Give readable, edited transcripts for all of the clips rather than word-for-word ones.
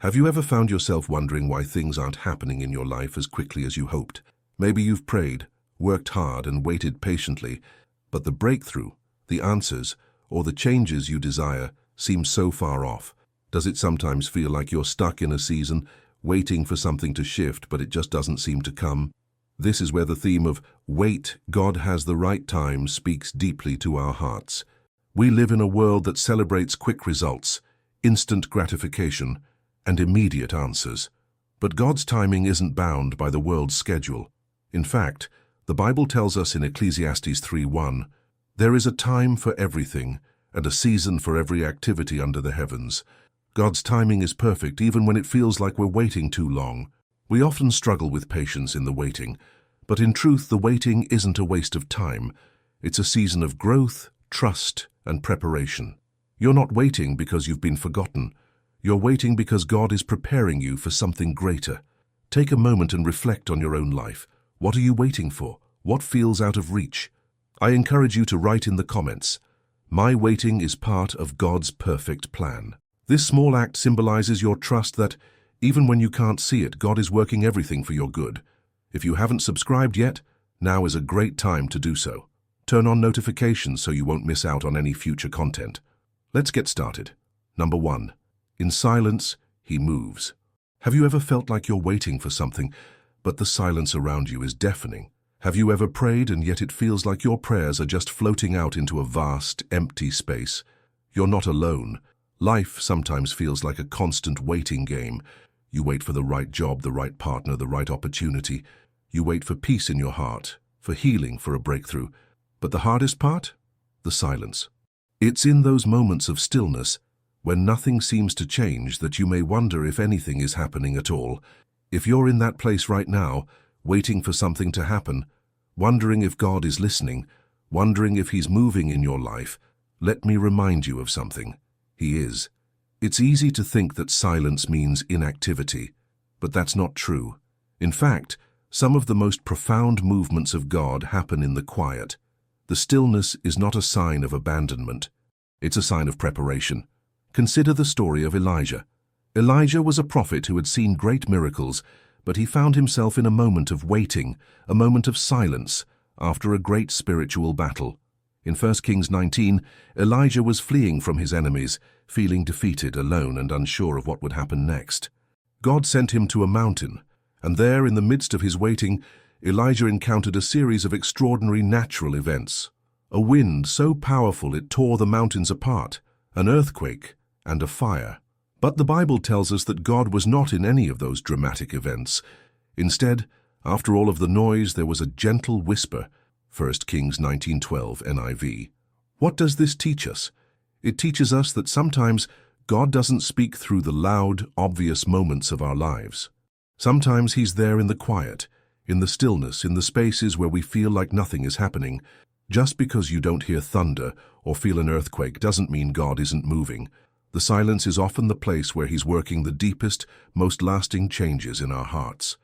Have you ever found yourself wondering why things aren't happening in your life as quickly as you hoped? Maybe you've prayed, worked hard, and waited patiently, but the breakthrough, the answers, or the changes you desire seem so far off. Does it sometimes feel like you're stuck in a season, waiting for something to shift, but it just doesn't seem to come? This is where the theme of "Wait, God has the right time" speaks deeply to our hearts. We live in a world that celebrates quick results, instant gratification, and immediate answers. But God's timing isn't bound by the world's schedule. In fact, the Bible tells us in Ecclesiastes 3:1, "There is a time for everything, and a season for every activity under the heavens." God's timing is perfect even when it feels like we're waiting too long. We often struggle with patience in the waiting, but in truth the waiting isn't a waste of time. It's a season of growth, trust, and preparation. You're not waiting because you've been forgotten. You're waiting because God is preparing you for something greater. Take a moment and reflect on your own life. What are you waiting for? What feels out of reach? I encourage you to write in the comments, "My waiting is part of God's perfect plan." This small act symbolizes your trust that, even when you can't see it, God is working everything for your good. If you haven't subscribed yet, now is a great time to do so. Turn on notifications so you won't miss out on any future content. Let's get started. Number 1. In silence, He moves. Have you ever felt like you're waiting for something, but the silence around you is deafening? Have you ever prayed and yet it feels like your prayers are just floating out into a vast, empty space? You're not alone. Life sometimes feels like a constant waiting game. You wait for the right job, the right partner, the right opportunity. You wait for peace in your heart, for healing, for a breakthrough. But the hardest part? The silence. It's in those moments of stillness, when nothing seems to change, that you may wonder if anything is happening at all. If you're in that place right now, waiting for something to happen, wondering if God is listening, wondering if He's moving in your life, let me remind you of something. He is. It's easy to think that silence means inactivity, but that's not true. In fact, some of the most profound movements of God happen in the quiet. The stillness is not a sign of abandonment. It's a sign of preparation. Consider the story of Elijah. Elijah was a prophet who had seen great miracles, but he found himself in a moment of waiting, a moment of silence, after a great spiritual battle. In 1 Kings 19, Elijah was fleeing from his enemies, feeling defeated, alone, and unsure of what would happen next. God sent him to a mountain, and there, in the midst of his waiting, Elijah encountered a series of extraordinary natural events. A wind so powerful it tore the mountains apart, an earthquake, and a fire. But the Bible tells us that God was not in any of those dramatic events. Instead, after all of the noise, there was a gentle whisper. 1 Kings 19:12 NIV. What does this teach us? It teaches us that sometimes God doesn't speak through the loud, obvious moments of our lives. Sometimes He's there in the quiet, in the stillness, in the spaces where we feel like nothing is happening. Just because you don't hear thunder or feel an earthquake doesn't mean God isn't moving. The silence is often the place where He's working the deepest, most lasting changes in our hearts.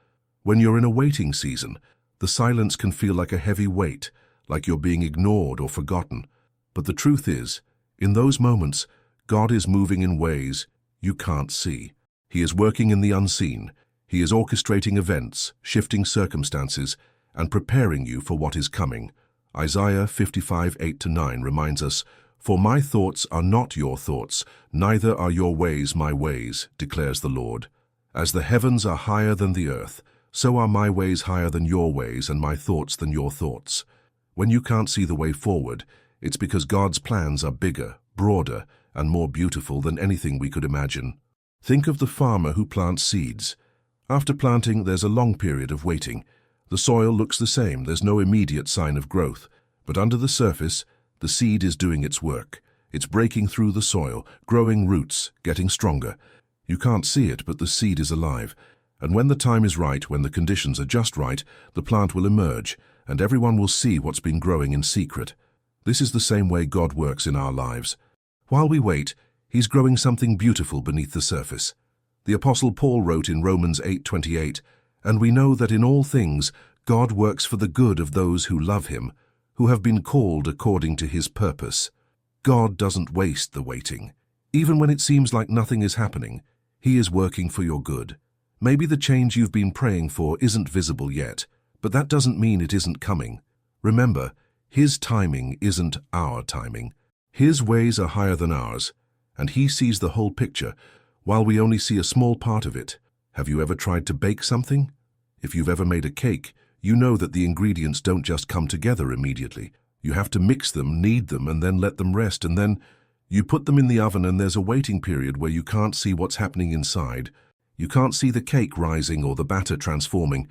When you're in a waiting season, the silence can feel like a heavy weight, like you're being ignored or forgotten. But the truth is, in those moments, God is moving in ways you can't see. He is working in the unseen. He is orchestrating events, shifting circumstances, and preparing you for what is coming. Isaiah 55:8-9 reminds us, "For my thoughts are not your thoughts, neither are your ways my ways, declares the Lord. As the heavens are higher than the earth, so are my ways higher than your ways, and my thoughts than your thoughts." When you can't see the way forward, it's because God's plans are bigger, broader, and more beautiful than anything we could imagine. Think of the farmer who plants seeds. After planting, there's a long period of waiting. The soil looks the same, there's no immediate sign of growth. But under the surface, the seed is doing its work. It's breaking through the soil, growing roots, getting stronger. You can't see it, but the seed is alive. And when the time is right, when the conditions are just right, the plant will emerge, and everyone will see what's been growing in secret. This is the same way God works in our lives. While we wait, He's growing something beautiful beneath the surface. The Apostle Paul wrote in Romans 8:28, "And we know that in all things God works for the good of those who love Him, who have been called according to His purpose." God doesn't waste the waiting. Even when it seems like nothing is happening, He is working for your good. Maybe the change you've been praying for isn't visible yet, but that doesn't mean it isn't coming. Remember, His timing isn't our timing. His ways are higher than ours, and He sees the whole picture, while we only see a small part of it. Have you ever tried to bake something? If you've ever made a cake, you know that the ingredients don't just come together immediately. You have to mix them, knead them, and then let them rest, and then you put them in the oven, and there's a waiting period where you can't see what's happening inside. You can't see the cake rising or the batter transforming,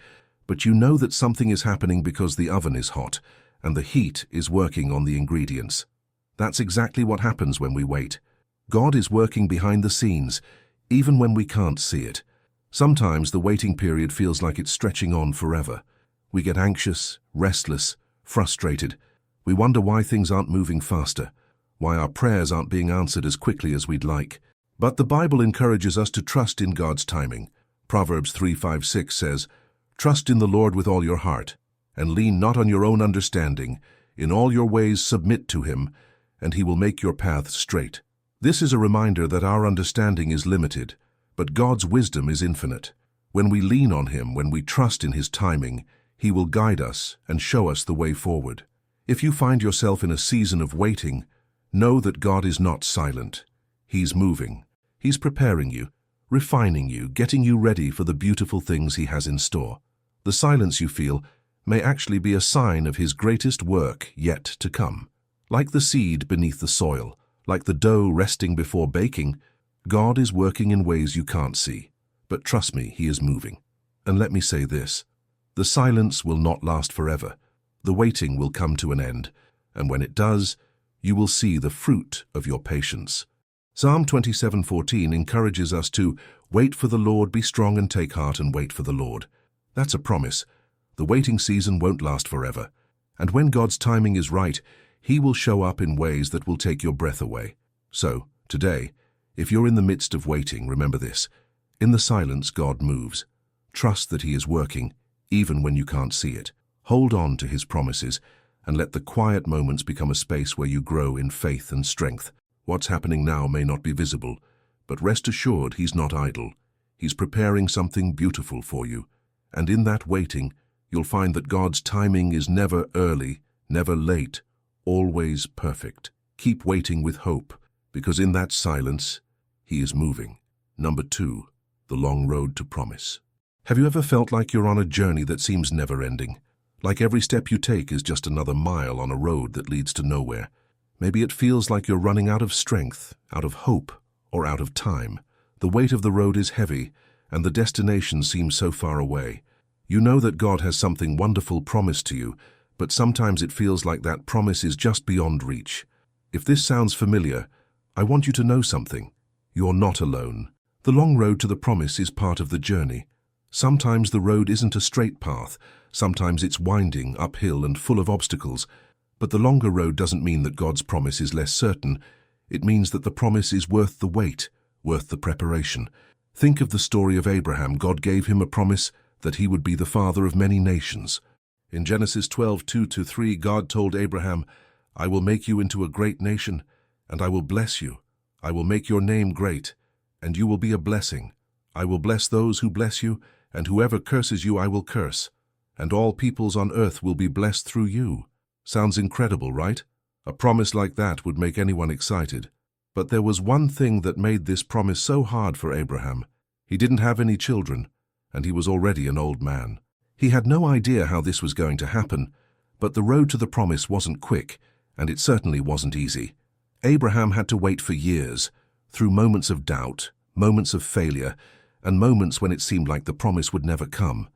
but you know that something is happening because the oven is hot, and the heat is working on the ingredients. That's exactly what happens when we wait. God is working behind the scenes, even when we can't see it. Sometimes the waiting period feels like it's stretching on forever. We get anxious, restless, frustrated. We wonder why things aren't moving faster, why our prayers aren't being answered as quickly as we'd like. But the Bible encourages us to trust in God's timing. Proverbs 3:5-6 says, "Trust in the Lord with all your heart, and lean not on your own understanding. In all your ways submit to Him, and He will make your path straight." This is a reminder that our understanding is limited, but God's wisdom is infinite. When we lean on Him, when we trust in His timing, He will guide us and show us the way forward. If you find yourself in a season of waiting, know that God is not silent. He's moving. He's preparing you, refining you, getting you ready for the beautiful things He has in store. The silence you feel may actually be a sign of His greatest work yet to come. Like the seed beneath the soil, like the dough resting before baking, God is working in ways you can't see. But trust me, He is moving. And let me say this, the silence will not last forever. The waiting will come to an end, and when it does, you will see the fruit of your patience. Psalm 27:14 encourages us to wait for the Lord, be strong and take heart and wait for the Lord. That's a promise. The waiting season won't last forever. And when God's timing is right, He will show up in ways that will take your breath away. So, today, if you're in the midst of waiting, remember this. In the silence, God moves. Trust that He is working, even when you can't see it. Hold on to His promises, and let the quiet moments become a space where you grow in faith and strength. What's happening now may not be visible, but rest assured He's not idle. He's preparing something beautiful for you. And in that waiting, you'll find that God's timing is never early, never late, always perfect. Keep waiting with hope, because in that silence, He is moving. Number 2, the long road to promise. Have you ever felt like you're on a journey that seems never-ending? Like every step you take is just another mile on a road that leads to nowhere? Maybe it feels like you're running out of strength, out of hope, or out of time. The weight of the road is heavy, and the destination seems so far away. You know that God has something wonderful promised to you, but sometimes it feels like that promise is just beyond reach. If this sounds familiar, I want you to know something. You're not alone. The long road to the promise is part of the journey. Sometimes the road isn't a straight path. Sometimes it's winding, uphill, and full of obstacles. But the longer road doesn't mean that God's promise is less certain. It means that the promise is worth the wait, worth the preparation. Think of the story of Abraham. God gave him a promise that he would be the father of many nations. In Genesis 12:2-3, God told Abraham, "I will make you into a great nation, and I will bless you. I will make your name great, and you will be a blessing. I will bless those who bless you, and whoever curses you I will curse. And all peoples on earth will be blessed through you." Sounds incredible, right? A promise like that would make anyone excited. But there was one thing that made this promise so hard for Abraham. He didn't have any children, and he was already an old man. He had no idea how this was going to happen, but the road to the promise wasn't quick, and it certainly wasn't easy. Abraham had to wait for years, through moments of doubt, moments of failure, and moments when it seemed like the promise would never come.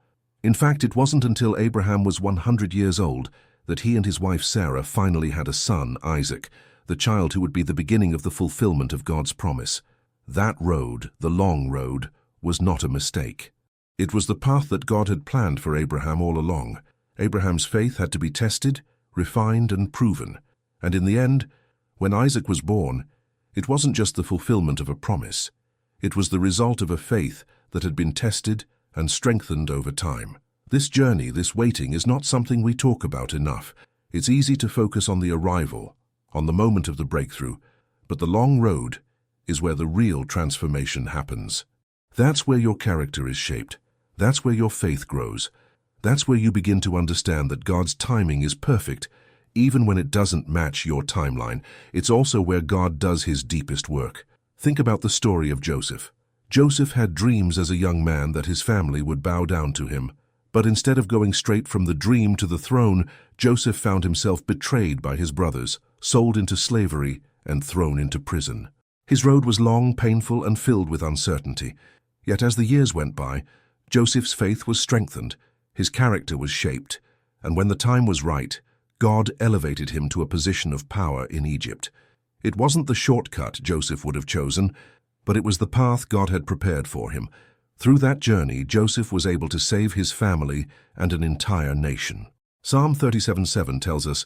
In fact, it wasn't until Abraham was 100 years old that he and his wife Sarah finally had a son, Isaac, the child who would be the beginning of the fulfillment of God's promise. That road, the long road, was not a mistake. It was the path that God had planned for Abraham all along. Abraham's faith had to be tested, refined, and proven. And in the end, when Isaac was born, it wasn't just the fulfillment of a promise. It was the result of a faith that had been tested and strengthened over time. This journey, this waiting, is not something we talk about enough. It's easy to focus on the arrival, on the moment of the breakthrough, but the long road is where the real transformation happens. That's where your character is shaped. That's where your faith grows. That's where you begin to understand that God's timing is perfect, even when it doesn't match your timeline. It's also where God does his deepest work. Think about the story of Joseph. Joseph had dreams as a young man that his family would bow down to him. But instead of going straight from the dream to the throne, Joseph found himself betrayed by his brothers, sold into slavery, and thrown into prison. His road was long, painful, and filled with uncertainty. Yet as the years went by, Joseph's faith was strengthened, his character was shaped, and when the time was right, God elevated him to a position of power in Egypt. It wasn't the shortcut Joseph would have chosen, but it was the path God had prepared for him. Through that journey, Joseph was able to save his family and an entire nation. Psalm 37:7 tells us,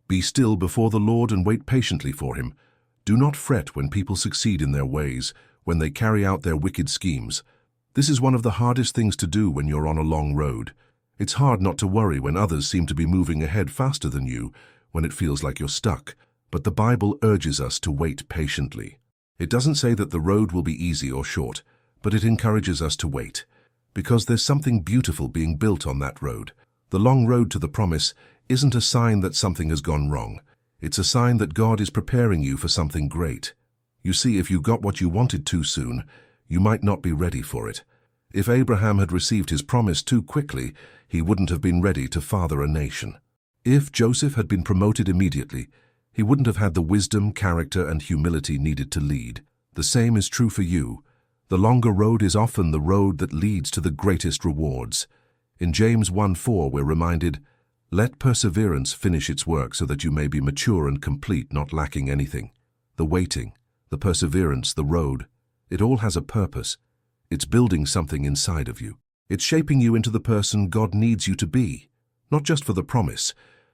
"Be still before the Lord and wait patiently for him. Do not fret when people succeed in their ways, when they carry out their wicked schemes." This is one of the hardest things to do when you're on a long road. It's hard not to worry when others seem to be moving ahead faster than you, when it feels like you're stuck. But the Bible urges us to wait patiently. It doesn't say that the road will be easy or short, but it encourages us to wait, because there's something beautiful being built on that road. The long road to the promise isn't a sign that something has gone wrong. It's a sign that God is preparing you for something great. You see, if you got what you wanted too soon, you might not be ready for it. If Abraham had received his promise too quickly, he wouldn't have been ready to father a nation. If Joseph had been promoted immediately, he wouldn't have had the wisdom, character, and humility needed to lead. The same is true for you. The longer road is often the road that leads to the greatest rewards. In James 1:4 we're reminded, "Let perseverance finish its work so that you may be mature and complete, not lacking anything." The waiting, the perseverance, the road, it all has a purpose. It's building something inside of you. It's shaping you into the person God needs you to be, not just for the promise,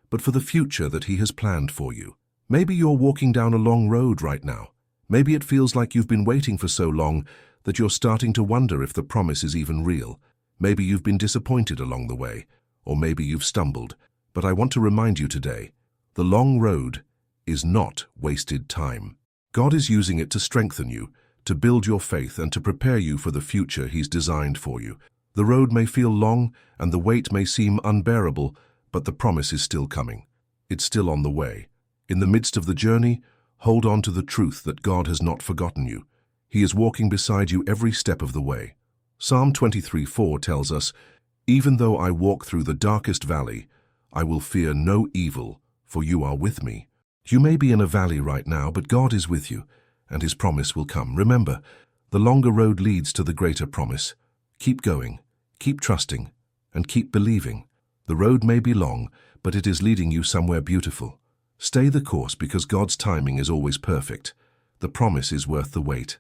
but for the future that He has planned for you. Maybe you're walking down a long road right now. Maybe it feels like you've been waiting for so long that you're starting to wonder if the promise is even real. Maybe you've been disappointed along the way, or maybe you've stumbled. But I want to remind you today, the long road is not wasted time. God is using it to strengthen you, to build your faith, and to prepare you for the future He's designed for you. The road may feel long and the wait may seem unbearable, but the promise is still coming. It's still on the way. In the midst of the journey, hold on to the truth that God has not forgotten you. He is walking beside you every step of the way. Psalm 23:4 tells us, "Even though I walk through the darkest valley, I will fear no evil, for you are with me." You may be in a valley right now, but God is with you, and His promise will come. Remember, the longer road leads to the greater promise. Keep going, keep trusting, and keep believing. The road may be long, but it is leading you somewhere beautiful. Stay the course because God's timing is always perfect. The promise is worth the wait.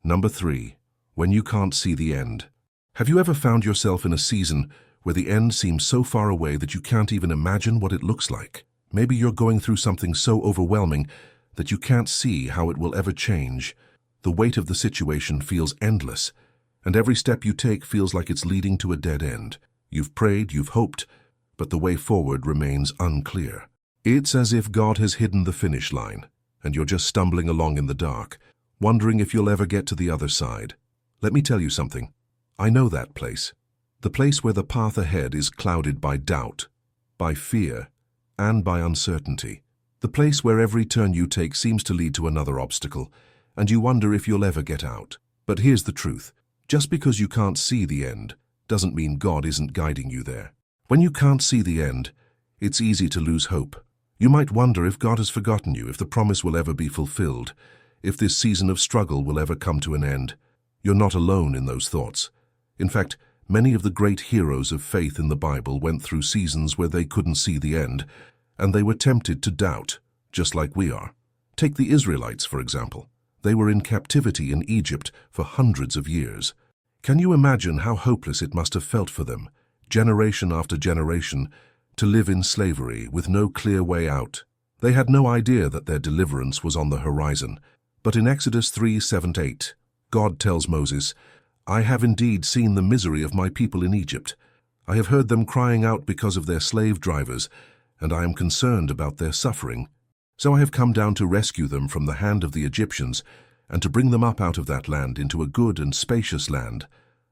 Number 3, when you can't see the end. Have you ever found yourself in a season where the end seems so far away that you can't even imagine what it looks like? Maybe you're going through something so overwhelming that you can't see how it will ever change. The weight of the situation feels endless, and every step you take feels like it's leading to a dead end. You've prayed, you've hoped, but the way forward remains unclear. It's as if God has hidden the finish line, and you're just stumbling along in the dark, wondering if you'll ever get to the other side. Let me tell you something. I know that place. The place where the path ahead is clouded by doubt, by fear, and by uncertainty. The place where every turn you take seems to lead to another obstacle, and you wonder if you'll ever get out. But here's the truth. Just because you can't see the end doesn't mean God isn't guiding you there. When you can't see the end, it's easy to lose hope. You might wonder if God has forgotten you, if the promise will ever be fulfilled, if this season of struggle will ever come to an end. You're not alone in those thoughts. In fact, many of the great heroes of faith in the Bible went through seasons where they couldn't see the end, and they were tempted to doubt, just like we are. Take the Israelites, for example. They were in captivity in Egypt for hundreds of years. Can you imagine how hopeless it must have felt for them, generation after generation, to live in slavery with no clear way out? They had no idea that their deliverance was on the horizon. But in Exodus 3:7-8, God tells Moses, "I have indeed seen the misery of my people in Egypt. I have heard them crying out because of their slave drivers, and I am concerned about their suffering. So I have come down to rescue them from the hand of the Egyptians, and to bring them up out of that land into a good and spacious land,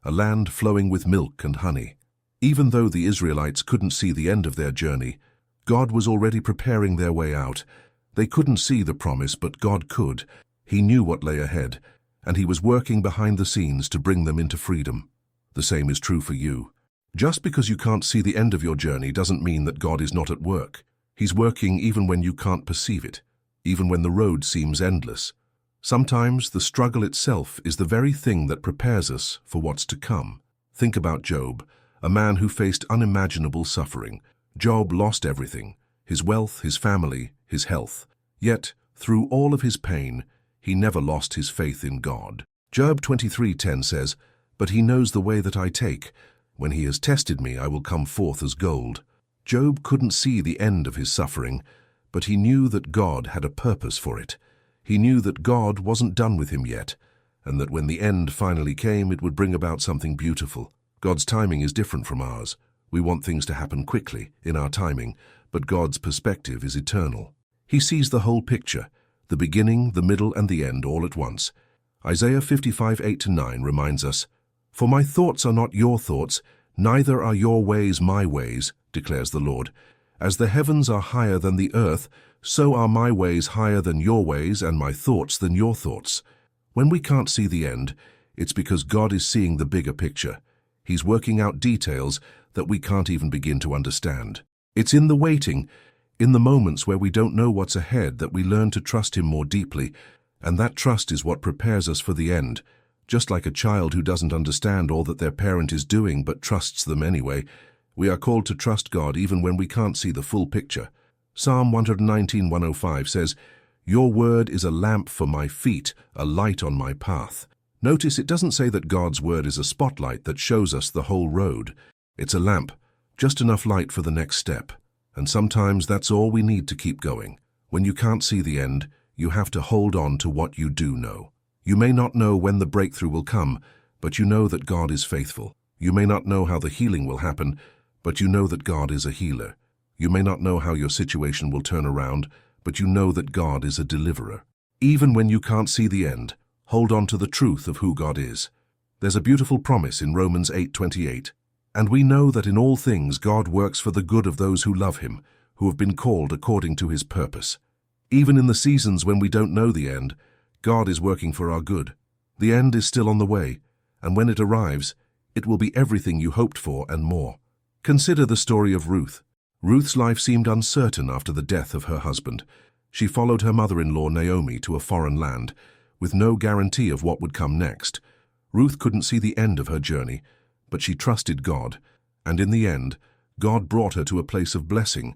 a land flowing with milk and honey. Even though the Israelites couldn't see the end of their journey, God was already preparing their way out. They couldn't see the promise, but God could. He knew what lay ahead, and He was working behind the scenes to bring them into freedom. The same is true for you. Just because you can't see the end of your journey doesn't mean that God is not at work. He's working even when you can't perceive it, even when the road seems endless. Sometimes the struggle itself is the very thing that prepares us for what's to come. Think about Job, a man who faced unimaginable suffering. Job lost everything, his wealth, his family, his health. Yet, through all of his pain, he never lost his faith in God. Job 23:10 says, "But He knows the way that I take. When He has tested me, I will come forth as gold." Job couldn't see the end of his suffering, but he knew that God had a purpose for it. He knew that God wasn't done with him yet, and that when the end finally came, it would bring about something beautiful. God's timing is different from ours. We want things to happen quickly, in our timing, but God's perspective is eternal. He sees the whole picture, the beginning, the middle, and the end all at once. Isaiah 55:8-9 reminds us, "For my thoughts are not your thoughts, neither are your ways my ways, declares the Lord. As the heavens are higher than the earth, so are my ways higher than your ways, and my thoughts than your thoughts." When we can't see the end, it's because God is seeing the bigger picture. He's working out details that we can't even begin to understand. It's in the waiting, in the moments where we don't know what's ahead, that we learn to trust Him more deeply, and that trust is what prepares us for the end. Just like a child who doesn't understand all that their parent is doing but trusts them anyway, we are called to trust God even when we can't see the full picture. Psalm 119:105 says, "Your word is a lamp for my feet, a light on my path." Notice it doesn't say that God's word is a spotlight that shows us the whole road. It's a lamp, just enough light for the next step. And sometimes that's all we need to keep going. When you can't see the end, you have to hold on to what you do know. You may not know when the breakthrough will come, but you know that God is faithful. You may not know how the healing will happen, but you know that God is a healer. You may not know how your situation will turn around, but you know that God is a deliverer. Even when you can't see the end, hold on to the truth of who God is. There's a beautiful promise in Romans 8:28. "And we know that in all things God works for the good of those who love Him, who have been called according to His purpose." Even in the seasons when we don't know the end, God is working for our good. The end is still on the way, and when it arrives, it will be everything you hoped for and more. Consider the story of Ruth. Ruth's life seemed uncertain after the death of her husband. She followed her mother-in-law Naomi to a foreign land, with no guarantee of what would come next. Ruth couldn't see the end of her journey, but she trusted God, and in the end, God brought her to a place of blessing,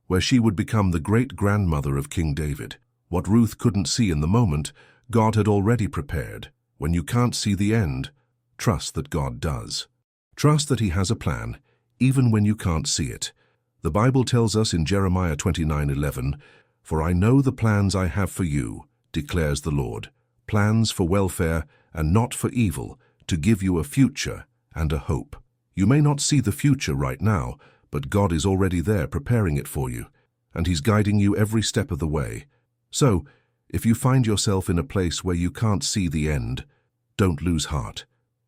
where she would become the great-grandmother of King David. What Ruth couldn't see in the moment, God had already prepared. When you can't see the end, trust that God does. Trust that He has a plan, even when you can't see it. The Bible tells us in Jeremiah 29:11, "For I know the plans I have for you, declares the Lord, plans for welfare and not for evil, to give you a future and a hope." You may not see the future right now, but God is already there preparing it for you, and He's guiding you every step of the way. So, if you find yourself in a place where you can't see the end, don't lose heart.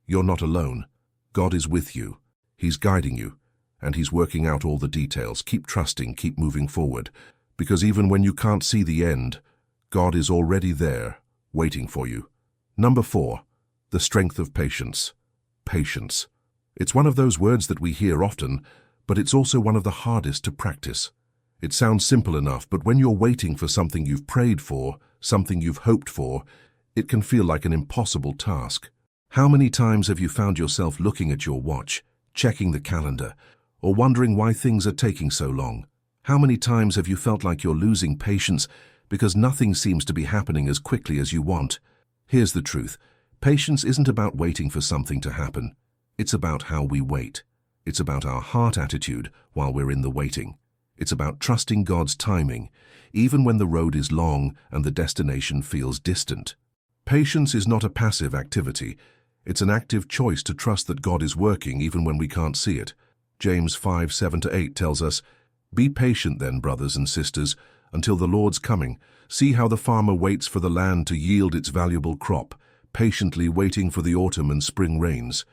You're not alone. God is with you. He's guiding you, and He's working out all the details. Keep trusting, keep moving forward, because even when you can't see the end, God is already there, waiting for you. Number 4, the strength of patience. Patience. It's one of those words that we hear often, but it's also one of the hardest to practice. It sounds simple enough, but when you're waiting for something you've prayed for, something you've hoped for, it can feel like an impossible task. How many times have you found yourself looking at your watch, checking the calendar, or wondering why things are taking so long? How many times have you felt like you're losing patience because nothing seems to be happening as quickly as you want? Here's the truth. Patience isn't about waiting for something to happen. It's about how we wait. It's about our heart attitude while we're in the waiting. It's about trusting God's timing, even when the road is long and the destination feels distant. Patience is not a passive activity. It's an active choice to trust that God is working even when we can't see it. James 5:7-8 tells us, "Be patient then, brothers and sisters, until the Lord's coming. See how the farmer waits for the land to yield its valuable crop, patiently waiting for the autumn and spring rains.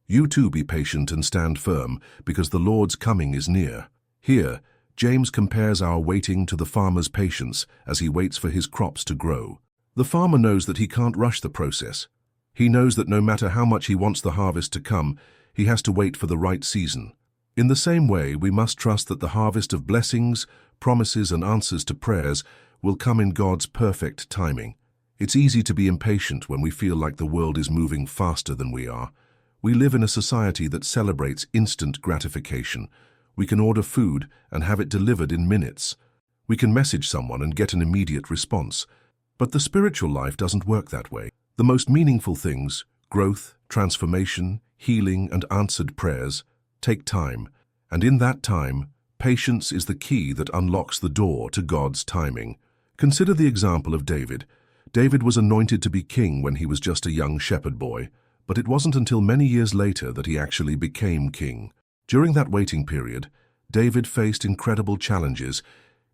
You too be patient and stand firm, because the Lord's coming is near. Here, James compares our waiting to the farmer's patience as he waits for his crops to grow. The farmer knows that he can't rush the process. He knows that no matter how much he wants the harvest to come, he has to wait for the right season. In the same way, we must trust that the harvest of blessings, promises, and answers to prayers will come in God's perfect timing. It's easy to be impatient when we feel like the world is moving faster than we are. We live in a society that celebrates instant gratification. We can order food and have it delivered in minutes. We can message someone and get an immediate response. But the spiritual life doesn't work that way. The most meaningful things, growth, transformation, healing, and answered prayers, take time. And in that time, patience is the key that unlocks the door to God's timing. Consider the example of David. David was anointed to be king when he was just a young shepherd boy, but it wasn't until many years later that he actually became king. During that waiting period, David faced incredible challenges,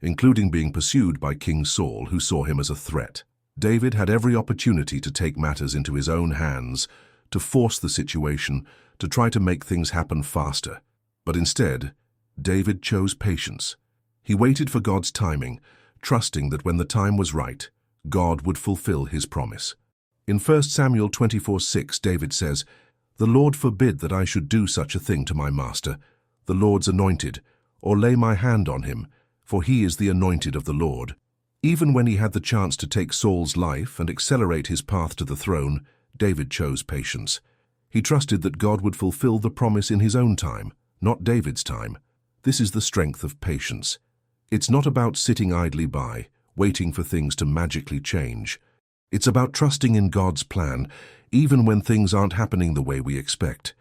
including being pursued by King Saul, who saw him as a threat. David had every opportunity to take matters into his own hands, to force the situation, to try to make things happen faster. But instead, David chose patience. He waited for God's timing, trusting that when the time was right, God would fulfill his promise. In 1 Samuel 24:6, David says, "The Lord forbid that I should do such a thing to my master, the Lord's anointed, or lay my hand on him, for he is the anointed of the Lord." Even when he had the chance to take Saul's life and accelerate his path to the throne, David chose patience. He trusted that God would fulfill the promise in his own time, not David's time. This is the strength of patience. It's not about sitting idly by, waiting for things to magically change. It's about trusting in God's plan, even when things aren't happening the way we expect.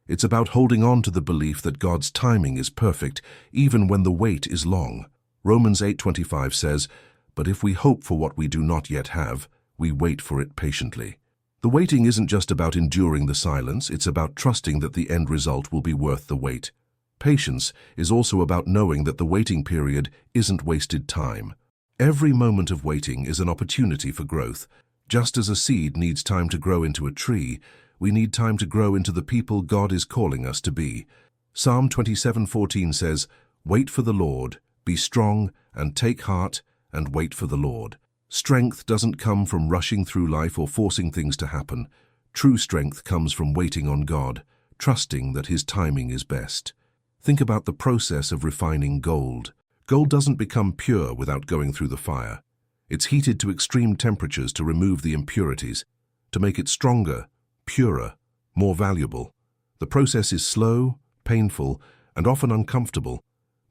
It's about holding on to the belief that God's timing is perfect, even when the wait is long. Romans 8:25 says, "But if we hope for what we do not yet have, we wait for it patiently." The waiting isn't just about enduring the silence, it's about trusting that the end result will be worth the wait. Patience is also about knowing that the waiting period isn't wasted time. Every moment of waiting is an opportunity for growth. Just as a seed needs time to grow into a tree, we need time to grow into the people God is calling us to be. Psalm 27:14 says, "Wait for the Lord, be strong, and take heart, and wait for the Lord." Strength doesn't come from rushing through life or forcing things to happen. True strength comes from waiting on God, trusting that his timing is best. Think about the process of refining gold. Gold doesn't become pure without going through the fire. It's heated to extreme temperatures to remove the impurities, to make it stronger, purer, more valuable. The process is slow, painful, and often uncomfortable,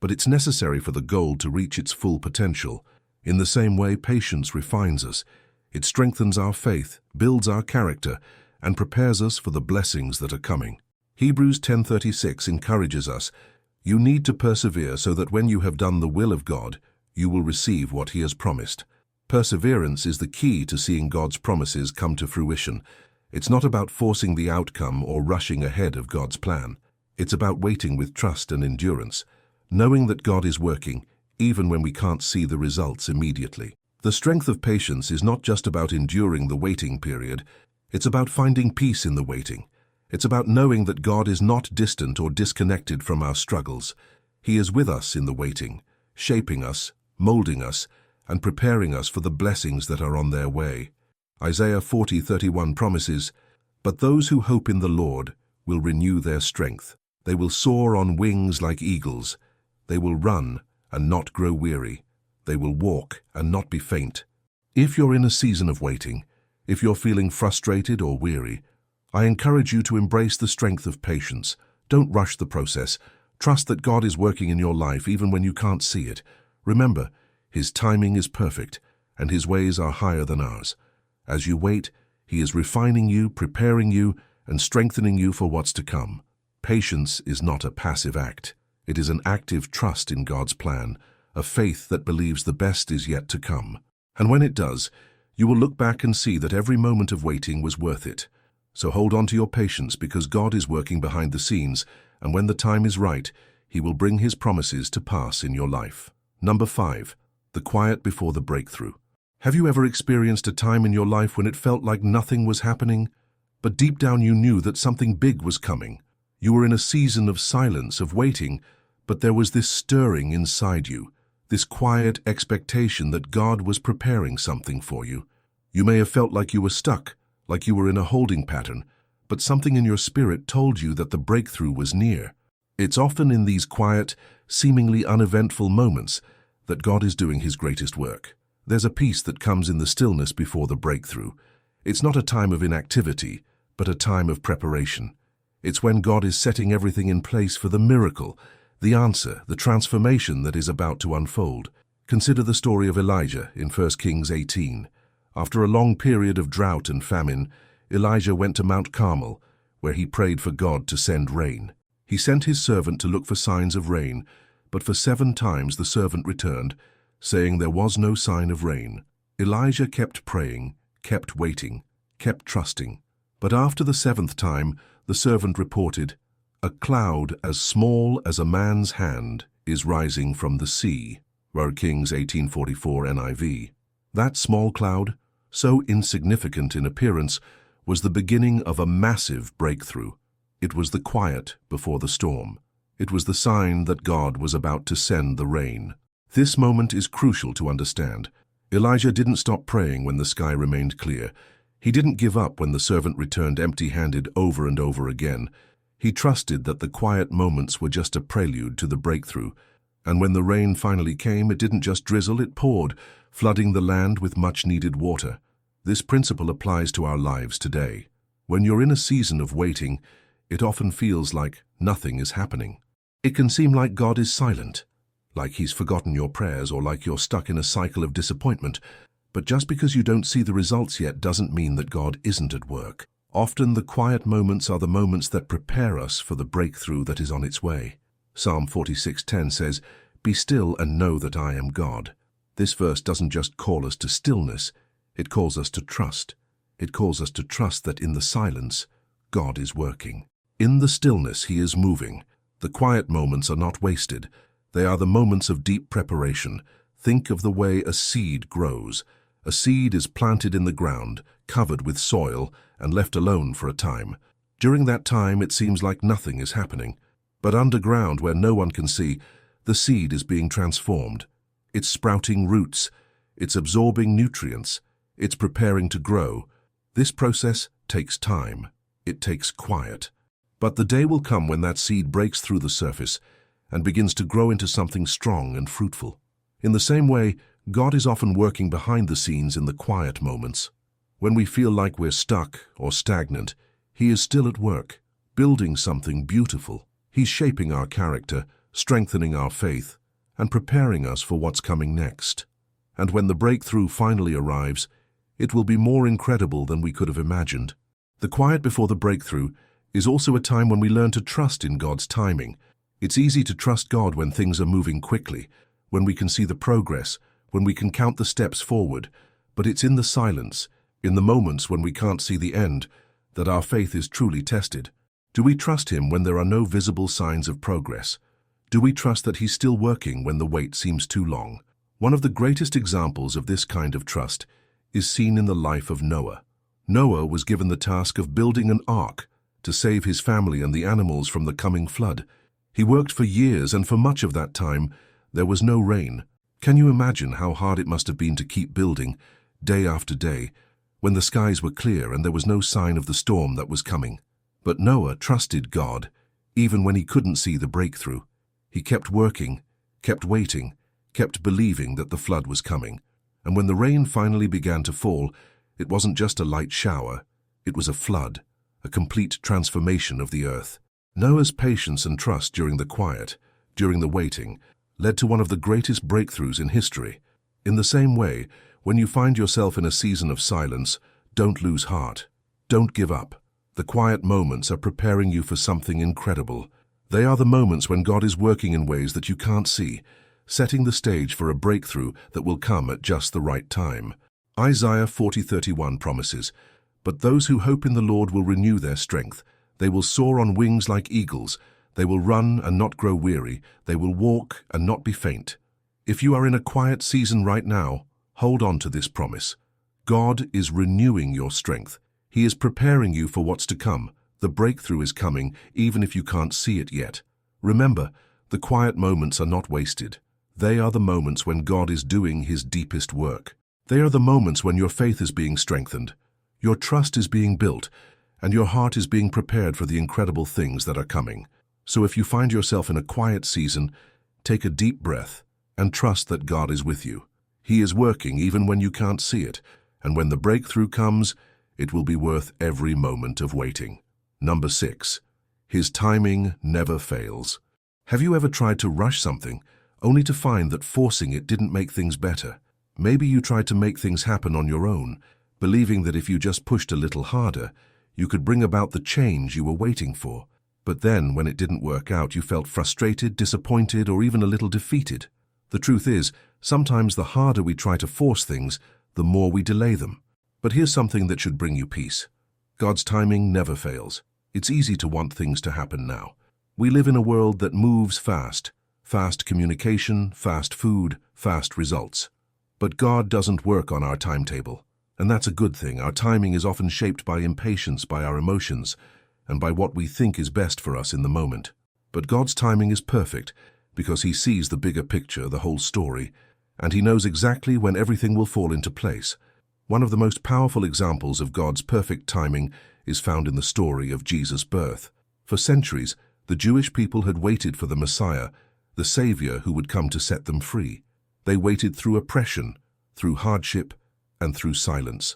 but it's necessary for the gold to reach its full potential. In the same way, patience refines us. It strengthens our faith, builds our character, and prepares us for the blessings that are coming. Hebrews 10:36 encourages us, "You need to persevere so that when you have done the will of God, you will receive what he has promised." Perseverance is the key to seeing God's promises come to fruition. It's not about forcing the outcome or rushing ahead of God's plan. It's about waiting with trust and endurance, knowing that God is working, even when we can't see the results immediately. The strength of patience is not just about enduring the waiting period, it's about finding peace in the waiting. It's about knowing that God is not distant or disconnected from our struggles. He is with us in the waiting, shaping us, molding us, and preparing us for the blessings that are on their way. Isaiah 40:31 promises, "But those who hope in the Lord will renew their strength. They will soar on wings like eagles. They will run and not grow weary. They will walk and not be faint." If you're in a season of waiting, if you're feeling frustrated or weary, I encourage you to embrace the strength of patience. Don't rush the process. Trust that God is working in your life even when you can't see it. Remember, his timing is perfect, and his ways are higher than ours. As you wait, he is refining you, preparing you, and strengthening you for what's to come. Patience is not a passive act. It is an active trust in God's plan, a faith that believes the best is yet to come. And when it does, you will look back and see that every moment of waiting was worth it. So hold on to your patience, because God is working behind the scenes, and when the time is right, he will bring his promises to pass in your life. Number 5. The quiet before the breakthrough. Have you ever experienced a time in your life when it felt like nothing was happening, but deep down you knew that something big was coming? You were in a season of silence, of waiting, but there was this stirring inside you, this quiet expectation that God was preparing something for you. You may have felt like you were stuck, like you were in a holding pattern, but something in your spirit told you that the breakthrough was near. It's often in these quiet, seemingly uneventful moments that God is doing his greatest work. There's a peace that comes in the stillness before the breakthrough. It's not a time of inactivity, but a time of preparation. It's when God is setting everything in place for the miracle, the answer, the transformation that is about to unfold. Consider the story of Elijah in 1 Kings 18. After a long period of drought and famine, Elijah went to Mount Carmel, where he prayed for God to send rain. He sent his servant to look for signs of rain, but for 7 times the servant returned, saying there was no sign of rain. Elijah kept praying, kept waiting, kept trusting. But after the 7th time, the servant reported, "A cloud as small as a man's hand is rising from the sea." 1 Kings 18:44 NIV. That small cloud, so insignificant in appearance, was the beginning of a massive breakthrough. It was the quiet before the storm. It was the sign that God was about to send the rain. This moment is crucial to understand. Elijah didn't stop praying when the sky remained clear. He didn't give up when the servant returned empty-handed over and over again. He trusted that the quiet moments were just a prelude to the breakthrough. And when the rain finally came, it didn't just drizzle, it poured, flooding the land with much-needed water. This principle applies to our lives today. When you're in a season of waiting, it often feels like nothing is happening. It can seem like God is silent, like he's forgotten your prayers, or like you're stuck in a cycle of disappointment. But just because you don't see the results yet doesn't mean that God isn't at work. Often the quiet moments are the moments that prepare us for the breakthrough that is on its way. Psalm 46:10 says, "Be still and know that I am God." This verse doesn't just call us to stillness, it calls us to trust. It calls us to trust that in the silence, God is working. In the stillness, he is moving. The quiet moments are not wasted. They are the moments of deep preparation. Think of the way a seed grows. A seed is planted in the ground, covered with soil, and left alone for a time. During that time, it seems like nothing is happening. But underground, where no one can see, the seed is being transformed. It's sprouting roots. It's absorbing nutrients. It's preparing to grow. This process takes time. It takes quiet. But the day will come when that seed breaks through the surface and begins to grow into something strong and fruitful. In the same way, God is often working behind the scenes in the quiet moments. When we feel like we're stuck or stagnant, he is still at work, building something beautiful. He's shaping our character, strengthening our faith, and preparing us for what's coming next. And when the breakthrough finally arrives, it will be more incredible than we could have imagined. The quiet before the breakthrough is also a time when we learn to trust in God's timing. It's easy to trust God when things are moving quickly, when we can see the progress, when we can count the steps forward. But it's in the silence, in the moments when we can't see the end, that our faith is truly tested. Do we trust him when there are no visible signs of progress? Do we trust that he's still working when the wait seems too long? One of the greatest examples of this kind of trust is seen in the life of Noah. Noah was given the task of building an ark to save his family and the animals from the coming flood. He worked for years, and for much of that time, there was no rain. Can you imagine how hard it must have been to keep building, day after day, when the skies were clear and there was no sign of the storm that was coming? But Noah trusted God, even when he couldn't see the breakthrough. He kept working, kept waiting, kept believing that the flood was coming. And when the rain finally began to fall, it wasn't just a light shower, it was a flood, a complete transformation of the earth. Noah's patience and trust during the quiet, during the waiting, led to one of the greatest breakthroughs in history. In the same way, when you find yourself in a season of silence, don't lose heart. Don't give up. The quiet moments are preparing you for something incredible. They are the moments when God is working in ways that you can't see, setting the stage for a breakthrough that will come at just the right time. Isaiah 40:31 promises, "But those who hope in the Lord will renew their strength. They will soar on wings like eagles. They will run and not grow weary. They will walk and not be faint." If you are in a quiet season right now, hold on to this promise. God is renewing your strength. He is preparing you for what's to come. The breakthrough is coming, even if you can't see it yet. Remember, the quiet moments are not wasted. They are the moments when God is doing His deepest work. They are the moments when your faith is being strengthened, your trust is being built, and your heart is being prepared for the incredible things that are coming. So if you find yourself in a quiet season, take a deep breath and trust that God is with you. He is working even when you can't see it, and when the breakthrough comes, it will be worth every moment of waiting. Number 6. His timing never fails. Have you ever tried to rush something, only to find that forcing it didn't make things better? Maybe you tried to make things happen on your own, believing that if you just pushed a little harder, you could bring about the change you were waiting for. But then, when it didn't work out, you felt frustrated, disappointed, or even a little defeated. The truth is, sometimes the harder we try to force things, the more we delay them. But here's something that should bring you peace. God's timing never fails. It's easy to want things to happen now. We live in a world that moves fast. Fast communication, fast food, fast results. But God doesn't work on our timetable. And that's a good thing. Our timing is often shaped by impatience, by our emotions, and by what we think is best for us in the moment. But God's timing is perfect because He sees the bigger picture, the whole story, and He knows exactly when everything will fall into place. One of the most powerful examples of God's perfect timing is found in the story of Jesus' birth. For centuries, the Jewish people had waited for the Messiah, the Savior who would come to set them free. They waited through oppression, through hardship, and through silence.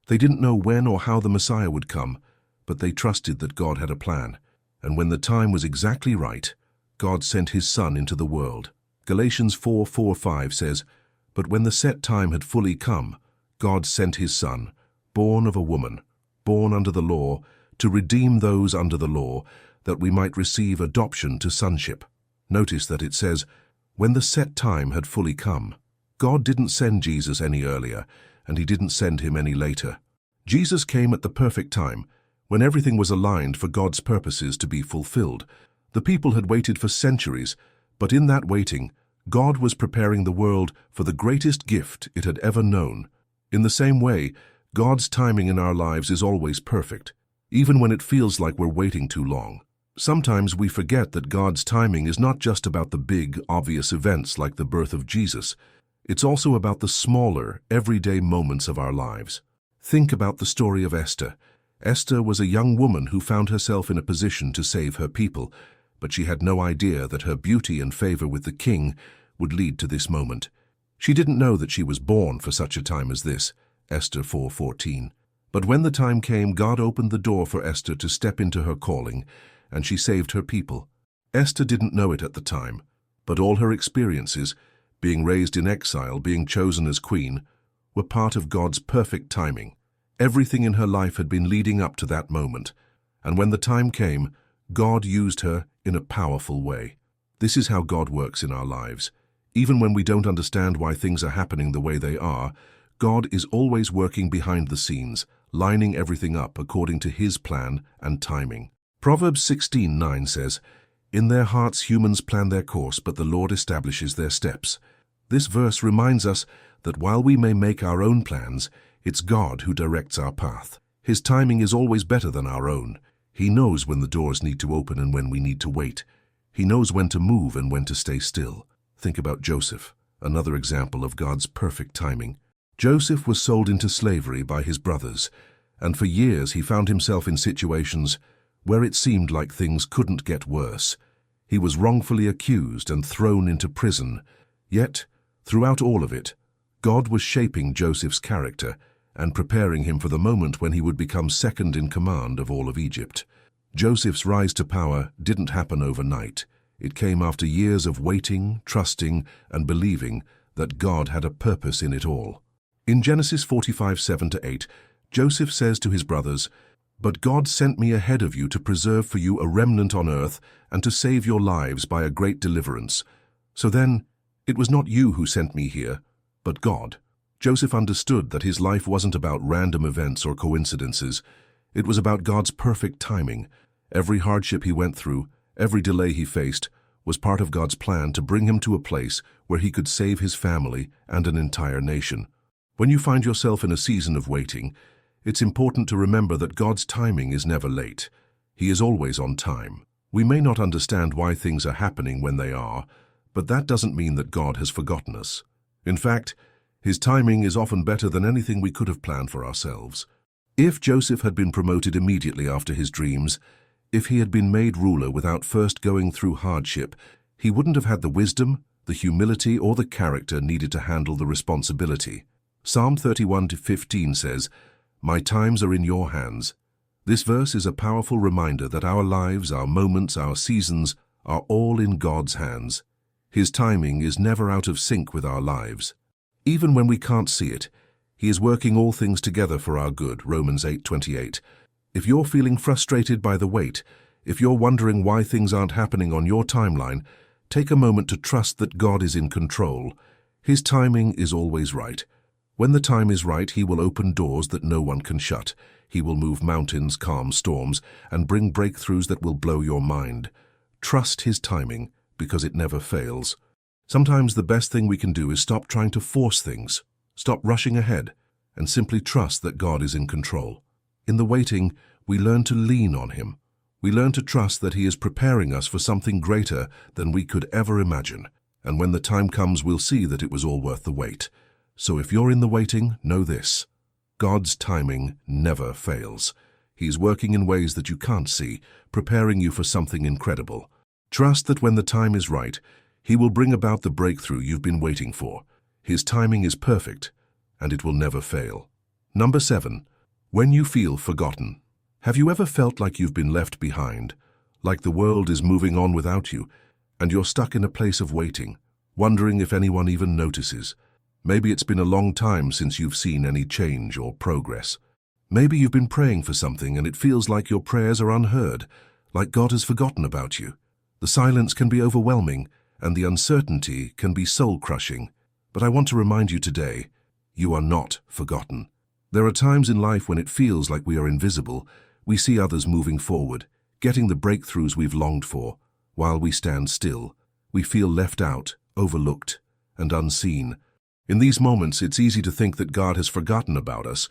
They didn't know when or how the Messiah would come, but they trusted that God had a plan. And when the time was exactly right, God sent His Son into the world. Galatians 4:4-5 says, "But when the set time had fully come, God sent His Son, born of a woman, born under the law, to redeem those under the law, that we might receive adoption to sonship." Notice that it says, when the set time had fully come. God didn't send Jesus any earlier, and He didn't send Him any later. Jesus came at the perfect time, when everything was aligned for God's purposes to be fulfilled. The people had waited for centuries, but in that waiting, God was preparing the world for the greatest gift it had ever known. In the same way, God's timing in our lives is always perfect, even when it feels like we're waiting too long. Sometimes we forget that God's timing is not just about the big, obvious events like the birth of Jesus. It's also about the smaller, everyday moments of our lives. Think about the story of Esther. Esther was a young woman who found herself in a position to save her people, but she had no idea that her beauty and favor with the king would lead to this moment. She didn't know that she was born for such a time as this, Esther 4:14. But when the time came, God opened the door for Esther to step into her calling, and she saved her people. Esther didn't know it at the time, but all her experiences, being raised in exile, being chosen as queen, were part of God's perfect timing. Everything in her life had been leading up to that moment, and when the time came, God used her in a powerful way. This is how God works in our lives. Even when we don't understand why things are happening the way they are, God is always working behind the scenes, lining everything up according to His plan and timing. Proverbs 16:9 says, "In their hearts humans plan their course, but the Lord establishes their steps." This verse reminds us that while we may make our own plans, it's God who directs our path. His timing is always better than our own. He knows when the doors need to open and when we need to wait. He knows when to move and when to stay still. Think about Joseph, another example of God's perfect timing. Joseph was sold into slavery by his brothers, and for years he found himself in situations where it seemed like things couldn't get worse. He was wrongfully accused and thrown into prison. Yet, throughout all of it, God was shaping Joseph's character and preparing him for the moment when he would become second in command of all of Egypt. Joseph's rise to power didn't happen overnight. It came after years of waiting, trusting, and believing that God had a purpose in it all. In Genesis 45:7-8, Joseph says to his brothers, "But God sent me ahead of you to preserve for you a remnant on earth and to save your lives by a great deliverance. So then, it was not you who sent me here, but God." Joseph understood that his life wasn't about random events or coincidences. It was about God's perfect timing. Every hardship he went through, every delay he faced, was part of God's plan to bring him to a place where he could save his family and an entire nation. When you find yourself in a season of waiting, it's important to remember that God's timing is never late. He is always on time. We may not understand why things are happening when they are, but that doesn't mean that God has forgotten us. In fact, his timing is often better than anything we could have planned for ourselves. If Joseph had been promoted immediately after his dreams, if he had been made ruler without first going through hardship, he wouldn't have had the wisdom, the humility, or the character needed to handle the responsibility. Psalm 31:15 says, "My times are in your hands." This verse is a powerful reminder that our lives, our moments, our seasons are all in God's hands. His timing is never out of sync with our lives. Even when we can't see it, he is working all things together for our good, Romans 8:28. If you're feeling frustrated by the wait, if you're wondering why things aren't happening on your timeline, take a moment to trust that God is in control. His timing is always right. When the time is right, he will open doors that no one can shut. He will move mountains, calm storms, and bring breakthroughs that will blow your mind. Trust his timing, because it never fails. Sometimes the best thing we can do is stop trying to force things, stop rushing ahead, and simply trust that God is in control. In the waiting, we learn to lean on him. We learn to trust that he is preparing us for something greater than we could ever imagine. And when the time comes, we'll see that it was all worth the wait. So if you're in the waiting, know this: God's timing never fails. He's working in ways that you can't see, preparing you for something incredible. Trust that when the time is right, he will bring about the breakthrough you've been waiting for. His timing is perfect, and it will never fail. Number 7. When you feel forgotten. Have you ever felt like you've been left behind, like the world is moving on without you, and you're stuck in a place of waiting, wondering if anyone even notices? Maybe it's been a long time since you've seen any change or progress. Maybe you've been praying for something and it feels like your prayers are unheard, like God has forgotten about you. The silence can be overwhelming, and the uncertainty can be soul-crushing. But I want to remind you today, you are not forgotten. There are times in life when it feels like we are invisible. We see others moving forward, getting the breakthroughs we've longed for, while we stand still. We feel left out, overlooked, and unseen. In these moments, it's easy to think that God has forgotten about us,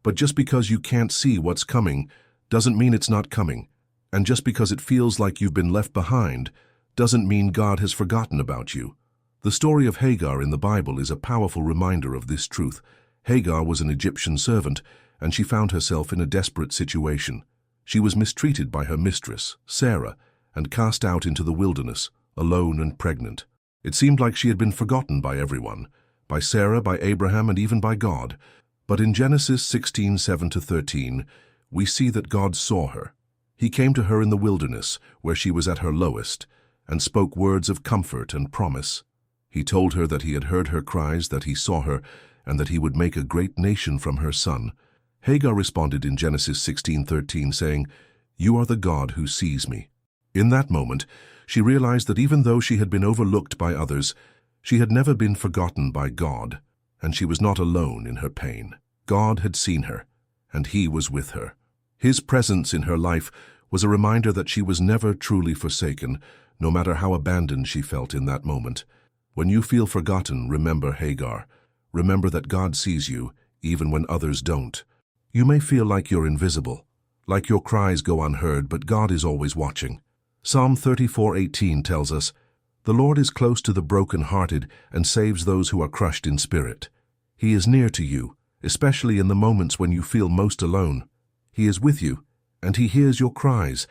but just because you can't see what's coming doesn't mean it's not coming. And just because it feels like you've been left behind doesn't mean God has forgotten about you. The story of Hagar in the Bible is a powerful reminder of this truth. Hagar was an Egyptian servant, and she found herself in a desperate situation. She was mistreated by her mistress, Sarah, and cast out into the wilderness, alone and pregnant. It seemed like she had been forgotten by everyone, by Sarah, by Abraham, and even by God. But in Genesis 16:7-13, we see that God saw her. He came to her in the wilderness, where she was at her lowest, and spoke words of comfort and promise. He told her that he had heard her cries, that he saw her, and that he would make a great nation from her son. Hagar responded in Genesis 16:13, saying, "You are the God who sees me." In that moment, she realized that even though she had been overlooked by others, she had never been forgotten by God, and she was not alone in her pain. God had seen her, and he was with her. His presence in her life was a reminder that she was never truly forsaken, no matter how abandoned she felt in that moment. When you feel forgotten, remember Hagar. Remember that God sees you, even when others don't. You may feel like you're invisible, like your cries go unheard, but God is always watching. Psalm 34:18 tells us, "The Lord is close to the broken-hearted and saves those who are crushed in spirit." He is near to you, especially in the moments when you feel most alone. He is with you, and he hears your cries.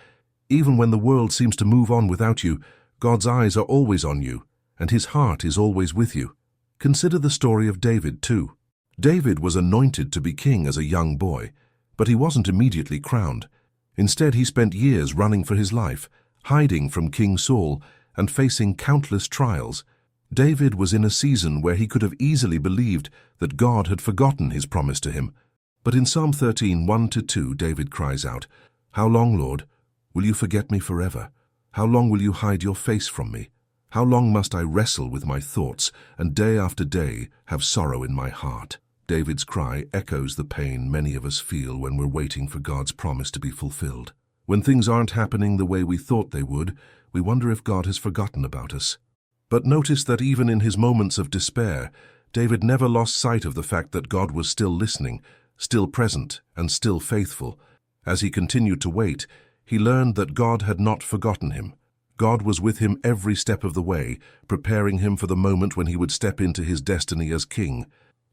Even when the world seems to move on without you, God's eyes are always on you, and his heart is always with you. Consider the story of David, too. David was anointed to be king as a young boy, but he wasn't immediately crowned. Instead, he spent years running for his life, hiding from King Saul, and facing countless trials. David was in a season where he could have easily believed that God had forgotten his promise to him. But in Psalm 13:1-2, David cries out, "How long, Lord, will you forget me forever? How long will you hide your face from me? How long must I wrestle with my thoughts, and day after day have sorrow in my heart?" David's cry echoes the pain many of us feel when we're waiting for God's promise to be fulfilled. When things aren't happening the way we thought they would, we wonder if God has forgotten about us. But notice that even in his moments of despair, David never lost sight of the fact that God was still listening, still present, and still faithful. As he continued to wait, he learned that God had not forgotten him. God was with him every step of the way, preparing him for the moment when he would step into his destiny as king.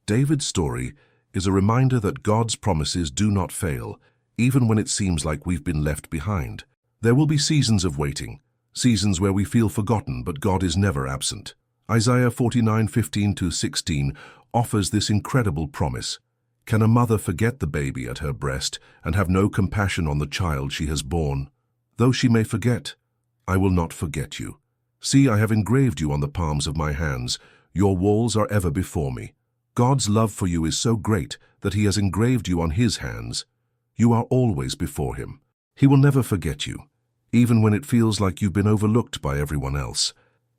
David's story is a reminder that God's promises do not fail, even when it seems like we've been left behind. There will be seasons of waiting, seasons where we feel forgotten, but God is never absent. Isaiah 49:15-16 offers this incredible promise. Can a mother forget the baby at her breast and have no compassion on the child she has borne? Though she may forget, I will not forget you. See, I have engraved you on the palms of my hands. Your walls are ever before me. God's love for you is so great that he has engraved you on his hands. You are always before him. He will never forget you, even when it feels like you've been overlooked by everyone else.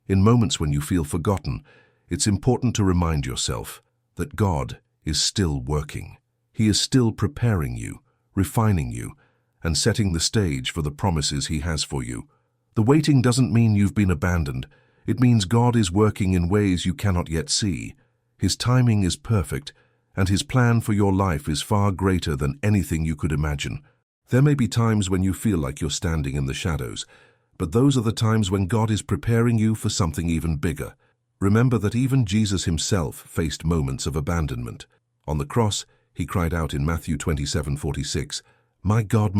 In moments when you feel forgotten, it's important to remind yourself that God is still working. He is still preparing you, refining you, and setting the stage for the promises he has for you. The waiting doesn't mean you've been abandoned. It means God is working in ways you cannot yet see. His timing is perfect, and his plan for your life is far greater than anything you could imagine. There may be times when you feel like you're standing in the shadows, but those are the times when God is preparing you for something even bigger. Remember that even Jesus himself faced moments of abandonment. On the cross, he cried out in Matthew 27:46, my God,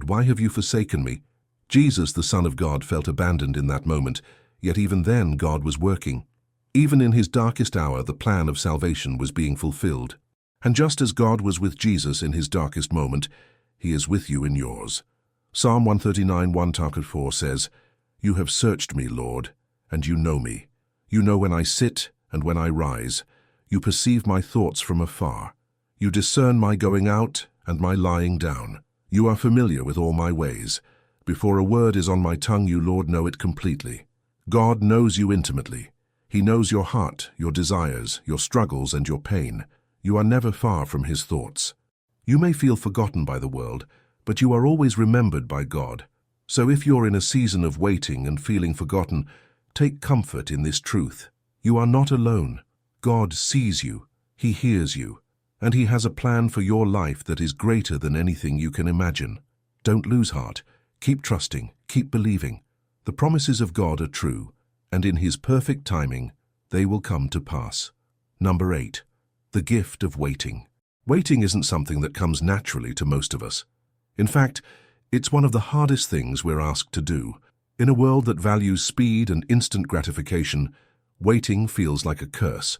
why have you forsaken me?" Jesus, the Son of God, felt abandoned in that moment, yet even then God was working. Even in his darkest hour, the plan of salvation was being fulfilled. And just as God was with Jesus in his darkest moment, he is with you in yours. Psalm 139:1-4 says, "You have searched me, Lord, and you know me. You know when I sit and when I rise. You perceive my thoughts from afar. You discern my going out and my lying down. You are familiar with all my ways. Before a word is on my tongue, you, Lord, know it completely." God knows you intimately. He knows your heart, your desires, your struggles, and your pain. You are never far from his thoughts. You may feel forgotten by the world, but you are always remembered by God. So if you're in a season of waiting and feeling forgotten, take comfort in this truth. You are not alone. God sees you, he hears you, and he has a plan for your life that is greater than anything you can imagine. Don't lose heart. Keep trusting, keep believing. The promises of God are true, and in his perfect timing, they will come to pass. Number 8, the gift of waiting. Waiting isn't something that comes naturally to most of us. In fact, it's one of the hardest things we're asked to do. In a world that values speed and instant gratification, waiting feels like a curse.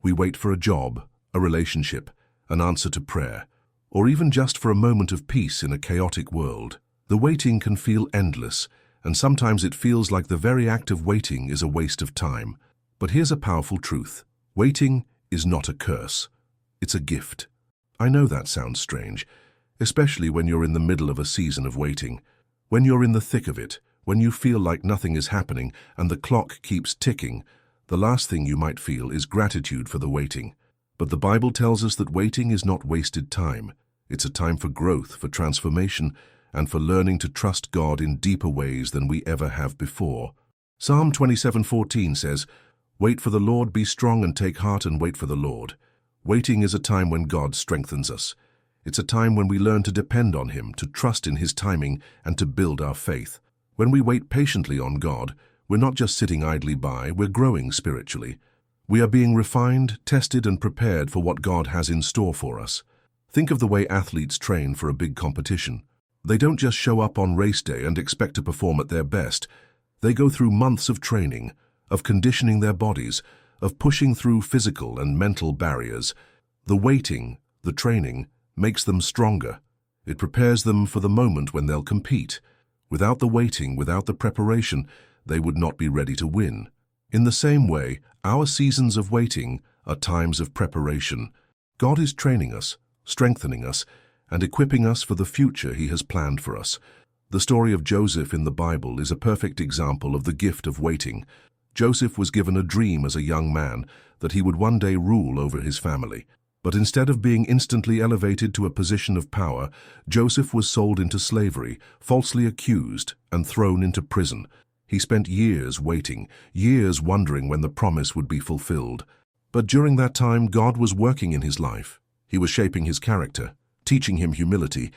We wait for a job, a relationship, an answer to prayer, or even just for a moment of peace in a chaotic world. The waiting can feel endless, and sometimes it feels like the very act of waiting is a waste of time. But here's a powerful truth. Waiting is not a curse. It's a gift. I know that sounds strange, especially when you're in the middle of a season of waiting. When you're in the thick of it, when you feel like nothing is happening and the clock keeps ticking, the last thing you might feel is gratitude for the waiting. But the Bible tells us that waiting is not wasted time. It's a time for growth, for transformation, and for learning to trust God in deeper ways than we ever have before. Psalm 27:14 says, "Wait for the Lord, be strong and take heart and wait for the Lord." Waiting is a time when God strengthens us. It's a time when we learn to depend on him, to trust in his timing, and to build our faith. When we wait patiently on God, we're not just sitting idly by, we're growing spiritually. We are being refined, tested, and prepared for what God has in store for us. Think of the way athletes train for a big competition. They don't just show up on race day and expect to perform at their best. They go through months of training, of conditioning their bodies, of pushing through physical and mental barriers. The waiting, the training, makes them stronger. It prepares them for the moment when they'll compete. Without the waiting, without the preparation, they would not be ready to win. In the same way, our seasons of waiting are times of preparation. God is training us, strengthening us, and equipping us for the future he has planned for us. The story of Joseph in the Bible is a perfect example of the gift of waiting. Joseph was given a dream as a young man that he would one day rule over his family. But instead of being instantly elevated to a position of power, Joseph was sold into slavery, falsely accused, and thrown into prison. He spent years waiting, years wondering when the promise would be fulfilled. But during that time, God was working in his life. He was shaping his character, teaching him humility,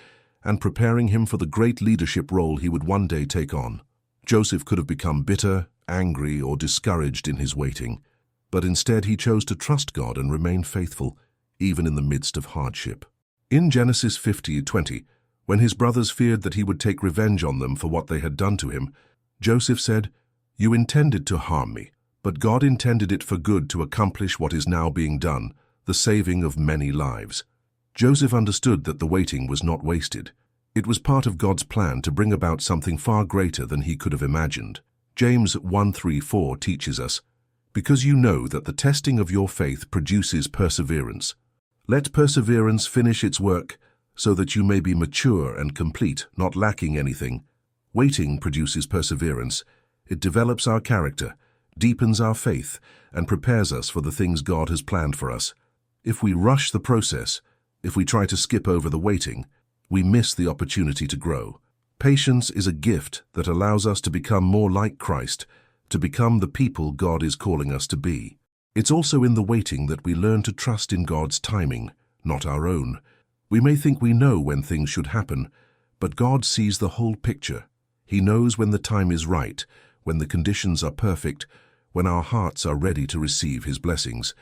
and preparing him for the great leadership role he would one day take on. Joseph could have become bitter, angry, or discouraged in his waiting, but instead he chose to trust God and remain faithful, even in the midst of hardship. In Genesis 50:20, when his brothers feared that he would take revenge on them for what they had done to him, Joseph said, "You intended to harm me, but God intended it for good to accomplish what is now being done, the saving of many lives." Joseph understood that the waiting was not wasted. It was part of God's plan to bring about something far greater than he could have imagined. James 1:3-4 teaches us, "Because you know that the testing of your faith produces perseverance. Let perseverance finish its work, so that you may be mature and complete, not lacking anything." Waiting produces perseverance. It develops our character, deepens our faith, and prepares us for the things God has planned for us. If we rush the process, if we try to skip over the waiting, we miss the opportunity to grow. Patience is a gift that allows us to become more like Christ, to become the people God is calling us to be. It's also in the waiting that we learn to trust in God's timing, not our own. We may think we know when things should happen, but God sees the whole picture. He knows when the time is right, when the conditions are perfect, when our hearts are ready to receive his blessings.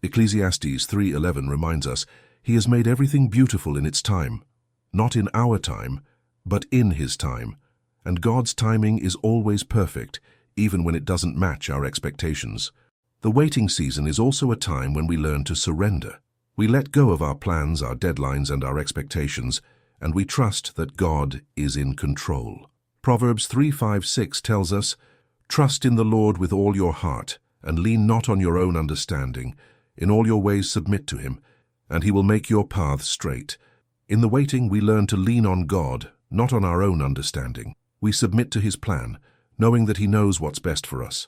Ecclesiastes 3:11 reminds us, "He has made everything beautiful in its time," not in our time, but in his time. And God's timing is always perfect, even when it doesn't match our expectations. The waiting season is also a time when we learn to surrender. We let go of our plans, our deadlines, and our expectations, and we trust that God is in control. Proverbs 3:5-6 tells us, "Trust in the Lord with all your heart, and lean not on your own understanding. In all your ways submit to him, and he will make your paths straight." In the waiting, we learn to lean on God, not on our own understanding. We submit to his plan, knowing that he knows what's best for us.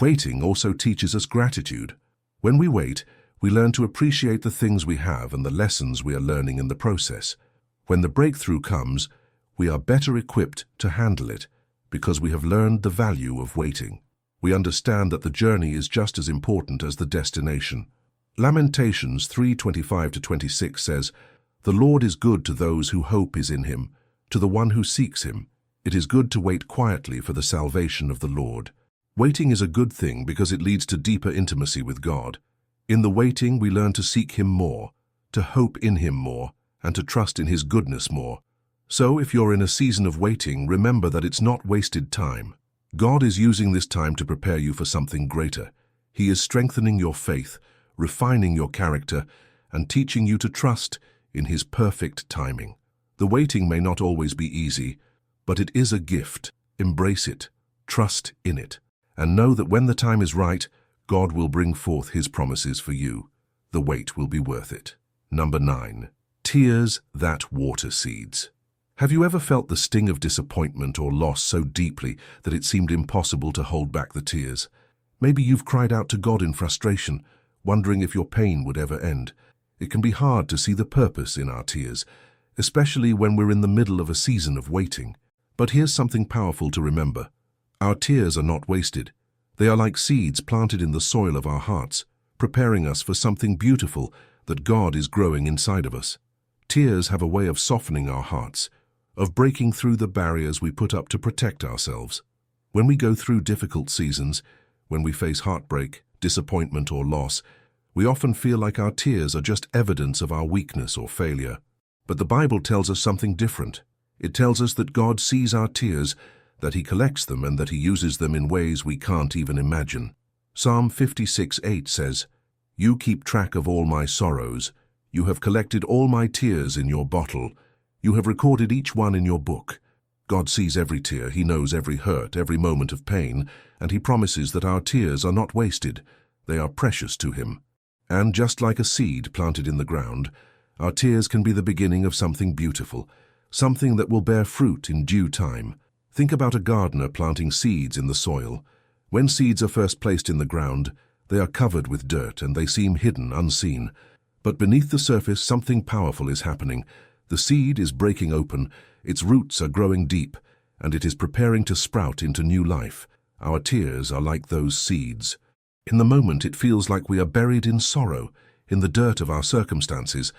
Waiting also teaches us gratitude. When we wait, we learn to appreciate the things we have and the lessons we are learning in the process. When the breakthrough comes, we are better equipped to handle it because we have learned the value of waiting. We understand that the journey is just as important as the destination. Lamentations 3:25-26 says, "The Lord is good to those who hope is in him, to the one who seeks him. It is good to wait quietly for the salvation of the Lord." Waiting is a good thing because it leads to deeper intimacy with God. In the waiting, we learn to seek him more, to hope in him more, and to trust in his goodness more. So if you're in a season of waiting, remember that it's not wasted time. God is using this time to prepare you for something greater. He is strengthening your faith, refining your character, and teaching you to trust in his perfect timing. The waiting may not always be easy, but it is a gift. Embrace it, trust in it, and know that when the time is right, God will bring forth his promises for you. The wait will be worth it. Number 9. Tears that water seeds. Have you ever felt the sting of disappointment or loss so deeply that it seemed impossible to hold back the tears? Maybe you've cried out to God in frustration, wondering if your pain would ever end. It can be hard to see the purpose in our tears, especially when we're in the middle of a season of waiting. But here's something powerful to remember. Our tears are not wasted. They are like seeds planted in the soil of our hearts, preparing us for something beautiful that God is growing inside of us. Tears have a way of softening our hearts, of breaking through the barriers we put up to protect ourselves. When we go through difficult seasons, when we face heartbreak, disappointment, or loss, we often feel like our tears are just evidence of our weakness or failure. But the Bible tells us something different. It tells us that God sees our tears, that he collects them, and that he uses them in ways we can't even imagine. Psalm 56:8 says, "You keep track of all my sorrows. You have collected all my tears in your bottle. You have recorded each one in your book." God sees every tear, he knows every hurt, every moment of pain, and he promises that our tears are not wasted. They are precious to him. And just like a seed planted in the ground, our tears can be the beginning of something beautiful, something that will bear fruit in due time. Think about a gardener planting seeds in the soil. When seeds are first placed in the ground, they are covered with dirt and they seem hidden, unseen. But beneath the surface, something powerful is happening. The seed is breaking open, its roots are growing deep, and it is preparing to sprout into new life. Our tears are like those seeds. In the moment it feels like we are buried in sorrow, in the dirt of our circumstances,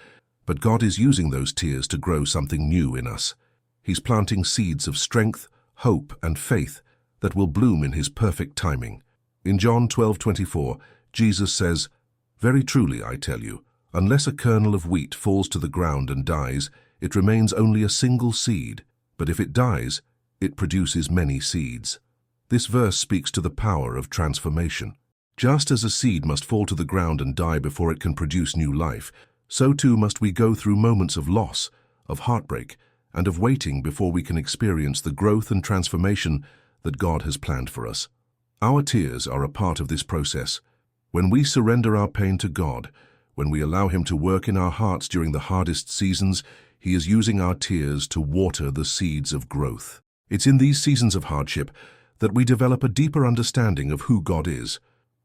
but God is using those tears to grow something new in us. He's planting seeds of strength, hope, and faith that will bloom in His perfect timing. In John 12:24, Jesus says, "Very truly I tell you, unless a kernel of wheat falls to the ground and dies, it remains only a single seed, but if it dies, it produces many seeds." This verse speaks to the power of transformation. Just as a seed must fall to the ground and die before it can produce new life, so too must we go through moments of loss, of heartbreak, and of waiting before we can experience the growth and transformation that God has planned for us. Our tears are a part of this process. When we surrender our pain to God, when we allow Him to work in our hearts during the hardest seasons, He is using our tears to water the seeds of growth. It's in these seasons of hardship that we develop a deeper understanding of who God is.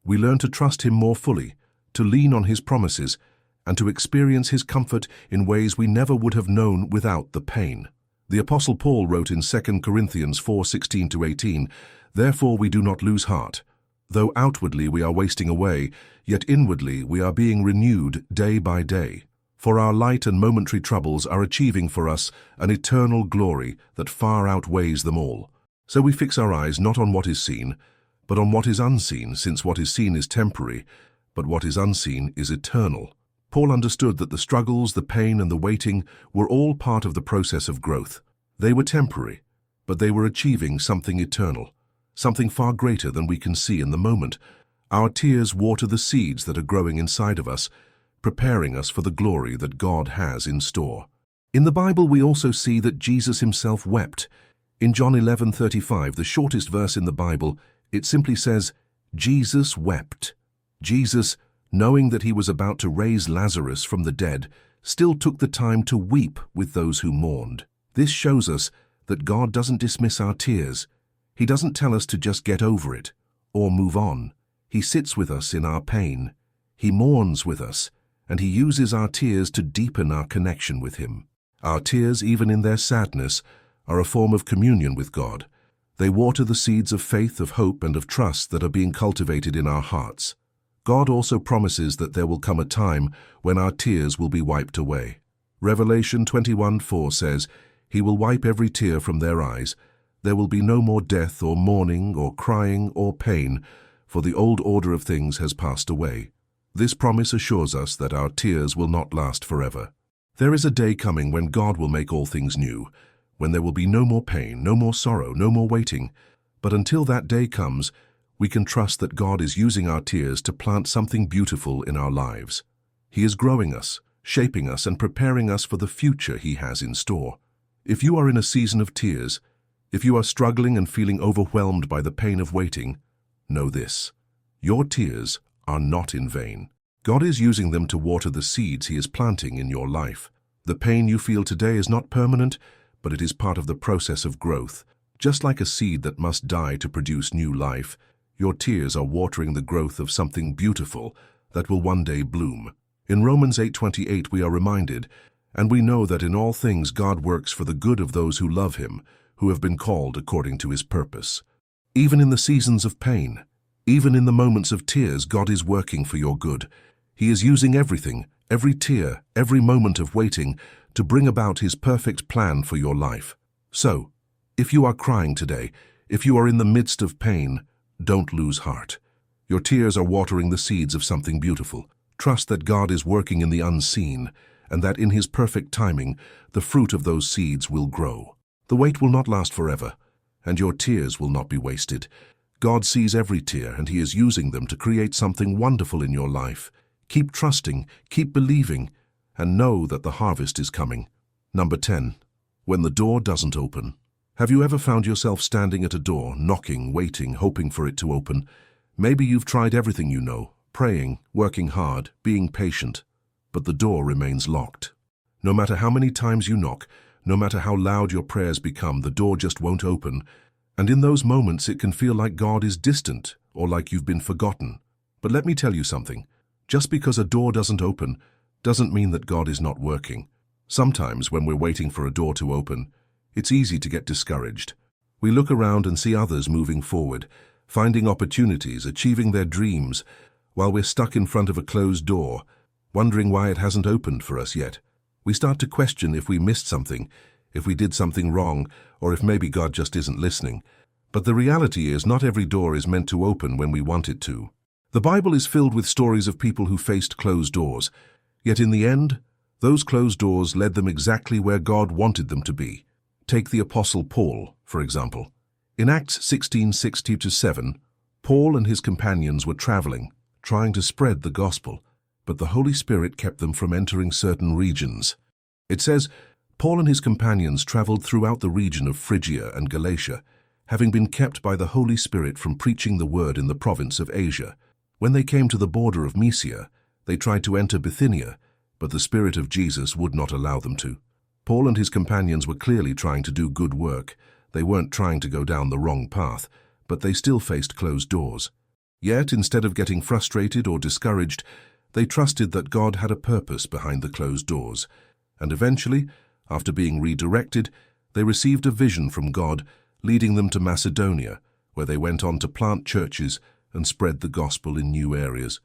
We learn to trust Him more fully, to lean on His promises, and to experience His comfort in ways we never would have known without the pain. The Apostle Paul wrote in 2 Corinthians 4:16-18, "Therefore we do not lose heart. Though outwardly we are wasting away, yet inwardly we are being renewed day by day. For our light and momentary troubles are achieving for us an eternal glory that far outweighs them all. So we fix our eyes not on what is seen, but on what is unseen, since what is seen is temporary, but what is unseen is eternal." Paul understood that the struggles, the pain, and the waiting were all part of the process of growth. They were temporary, but they were achieving something eternal, something far greater than we can see in the moment. Our tears water the seeds that are growing inside of us, preparing us for the glory that God has in store. In the Bible, we also see that Jesus Himself wept. In John 11:35, the shortest verse in the Bible, it simply says, "Jesus wept." Jesus, knowing that He was about to raise Lazarus from the dead, still took the time to weep with those who mourned. This shows us that God doesn't dismiss our tears. He doesn't tell us to just get over it or move on. He sits with us in our pain. He mourns with us, and He uses our tears to deepen our connection with Him. Our tears, even in their sadness, are a form of communion with God. They water the seeds of faith, of hope, and of trust that are being cultivated in our hearts. God also promises that there will come a time when our tears will be wiped away. Revelation 21:4 says, "He will wipe every tear from their eyes. There will be no more death or mourning or crying or pain, for the old order of things has passed away." This promise assures us that our tears will not last forever. There is a day coming when God will make all things new, when there will be no more pain, no more sorrow, no more waiting. But until that day comes, we can trust that God is using our tears to plant something beautiful in our lives. He is growing us, shaping us, and preparing us for the future He has in store. If you are in a season of tears, if you are struggling and feeling overwhelmed by the pain of waiting, know this: your tears are not in vain. God is using them to water the seeds He is planting in your life. The pain you feel today is not permanent, but it is part of the process of growth. Just like a seed that must die to produce new life, your tears are watering the growth of something beautiful that will one day bloom. In Romans 8:28 we are reminded, "And we know that in all things God works for the good of those who love Him, who have been called according to His purpose." Even in the seasons of pain, even in the moments of tears, God is working for your good. He is using everything, every tear, every moment of waiting, to bring about His perfect plan for your life. So, if you are crying today, if you are in the midst of pain, don't lose heart. Your tears are watering the seeds of something beautiful. Trust that God is working in the unseen, and that in His perfect timing, the fruit of those seeds will grow. The wait will not last forever, and your tears will not be wasted. God sees every tear, and He is using them to create something wonderful in your life. Keep trusting, keep believing, and know that the harvest is coming. Number 10. When the door doesn't open. Have you ever found yourself standing at a door, knocking, waiting, hoping for it to open? Maybe you've tried everything you know, praying, working hard, being patient, but the door remains locked. No matter how many times you knock, no matter how loud your prayers become, the door just won't open. And in those moments it can feel like God is distant or like you've been forgotten. But let me tell you something. Just because a door doesn't open doesn't mean that God is not working. Sometimes when we're waiting for a door to open, it's easy to get discouraged. We look around and see others moving forward, finding opportunities, achieving their dreams, while we're stuck in front of a closed door, wondering why it hasn't opened for us yet. We start to question if we missed something, if we did something wrong, or if maybe God just isn't listening. But the reality is, not every door is meant to open when we want it to. The Bible is filled with stories of people who faced closed doors, yet in the end, those closed doors led them exactly where God wanted them to be. Take the Apostle Paul, for example. In Acts 16:60-7, Paul and his companions were traveling, trying to spread the gospel, but the Holy Spirit kept them from entering certain regions. It says, Paul and his companions traveled throughout the region of Phrygia and Galatia, having been kept by the Holy Spirit from preaching the word in the province of Asia. When they came to the border of Mysia, they tried to enter Bithynia, but the Spirit of Jesus would not allow them to. Paul and his companions were clearly trying to do good work. They weren't trying to go down the wrong path, but they still faced closed doors. Yet, instead of getting frustrated or discouraged, they trusted that God had a purpose behind the closed doors. And eventually, after being redirected, they received a vision from God, leading them to Macedonia, where they went on to plant churches and spread the gospel in new areas.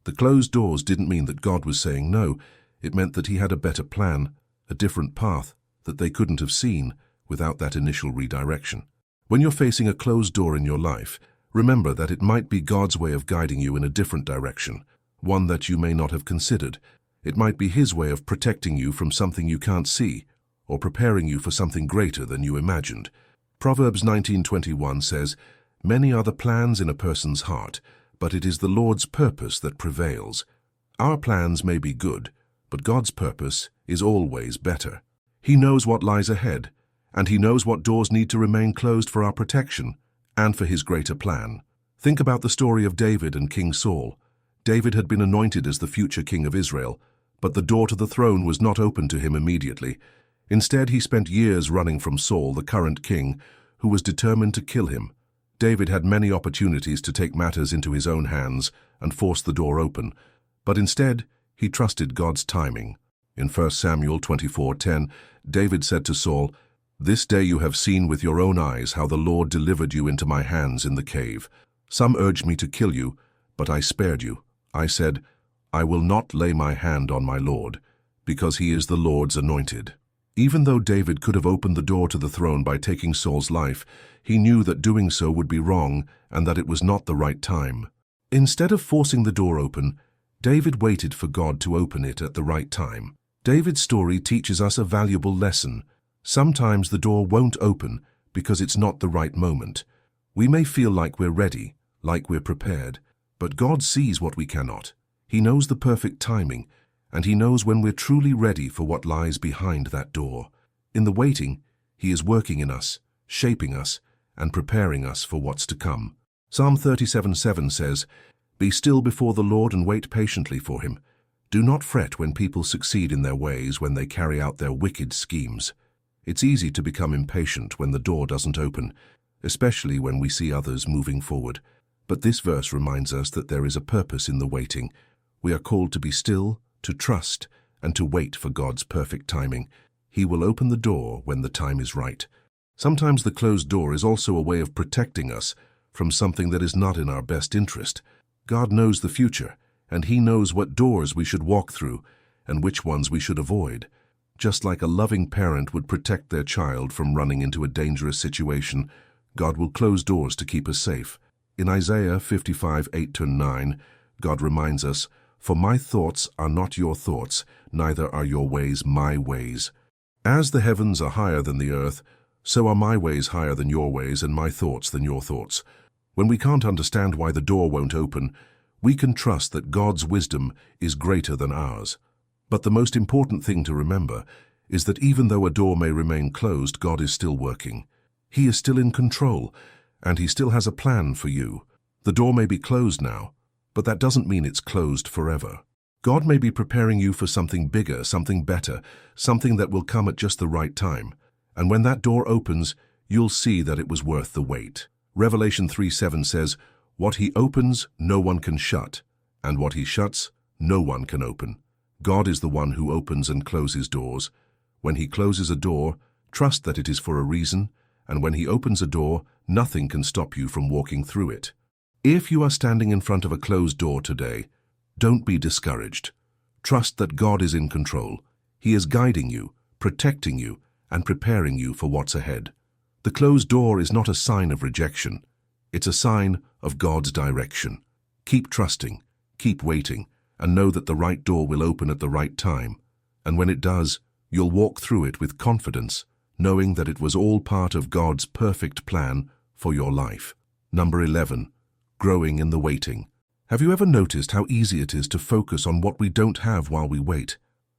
The closed doors didn't mean that God was saying no. It meant that he had a better plan, a different path that they couldn't have seen without that initial redirection. When you're facing a closed door in your life, remember that it might be God's way of guiding you in a different direction, one that you may not have considered. It might be his way of protecting you from something you can't see, or preparing you for something greater than you imagined. Proverbs 19:21 says, "Many are the plans in a person's heart, but it is the Lord's purpose that prevails." Our plans may be good, but God's purpose is always better. He knows what lies ahead, and he knows what doors need to remain closed for our protection and for his greater plan. Think about the story of David and King Saul. David had been anointed as the future king of Israel, but the door to the throne was not open to him immediately. Instead, he spent years running from Saul, the current king, who was determined to kill him. David had many opportunities to take matters into his own hands and force the door open, but instead, he trusted God's timing. In 1 Samuel 24:10, David said to Saul, "This day you have seen with your own eyes how the Lord delivered you into my hands in the cave. Some urged me to kill you, but I spared you. I said, I will not lay my hand on my Lord, because he is the Lord's anointed." Even though David could have opened the door to the throne by taking Saul's life, he knew that doing so would be wrong and that it was not the right time. Instead of forcing the door open, David waited for God to open it at the right time. David's story teaches us a valuable lesson. Sometimes the door won't open because it's not the right moment. We may feel like we're ready, like we're prepared, but God sees what we cannot. He knows the perfect timing, and he knows when we're truly ready for what lies behind that door. In the waiting, he is working in us, shaping us, and preparing us for what's to come. Psalm 37:7 says, "Be still before the Lord and wait patiently for him. Do not fret when people succeed in their ways, when they carry out their wicked schemes." It's easy to become impatient when the door doesn't open, especially when we see others moving forward. But this verse reminds us that there is a purpose in the waiting. We are called to be still, to trust, and to wait for God's perfect timing. He will open the door when the time is right. Sometimes the closed door is also a way of protecting us from something that is not in our best interest. God knows the future, and he knows what doors we should walk through and which ones we should avoid. Just like a loving parent would protect their child from running into a dangerous situation, God will close doors to keep us safe. In Isaiah 55:8-9, God reminds us, "For my thoughts are not your thoughts, neither are your ways my ways. As the heavens are higher than the earth, so are my ways higher than your ways, and my thoughts than your thoughts." When we can't understand why the door won't open, we can trust that God's wisdom is greater than ours. But the most important thing to remember is that even though a door may remain closed, God is still working. He is still in control, and he still has a plan for you. The door may be closed now, but that doesn't mean it's closed forever. God may be preparing you for something bigger, something better, something that will come at just the right time. And when that door opens, you'll see that it was worth the wait. Revelation 3:7 says, "What he opens, no one can shut, and what he shuts, no one can open." God is the one who opens and closes doors. When he closes a door, trust that it is for a reason, and when he opens a door, nothing can stop you from walking through it. If you are standing in front of a closed door today, don't be discouraged. Trust that God is in control. He is guiding you, protecting you, and preparing you for what's ahead. The closed door is not a sign of rejection. It's a sign of God's direction. Keep trusting, keep waiting, and know that the right door will open at the right time. And when it does, you'll walk through it with confidence, knowing that it was all part of God's perfect plan for your life. Number 11. Growing in the waiting. Have you ever noticed how easy it is to focus on what we don't have while we wait?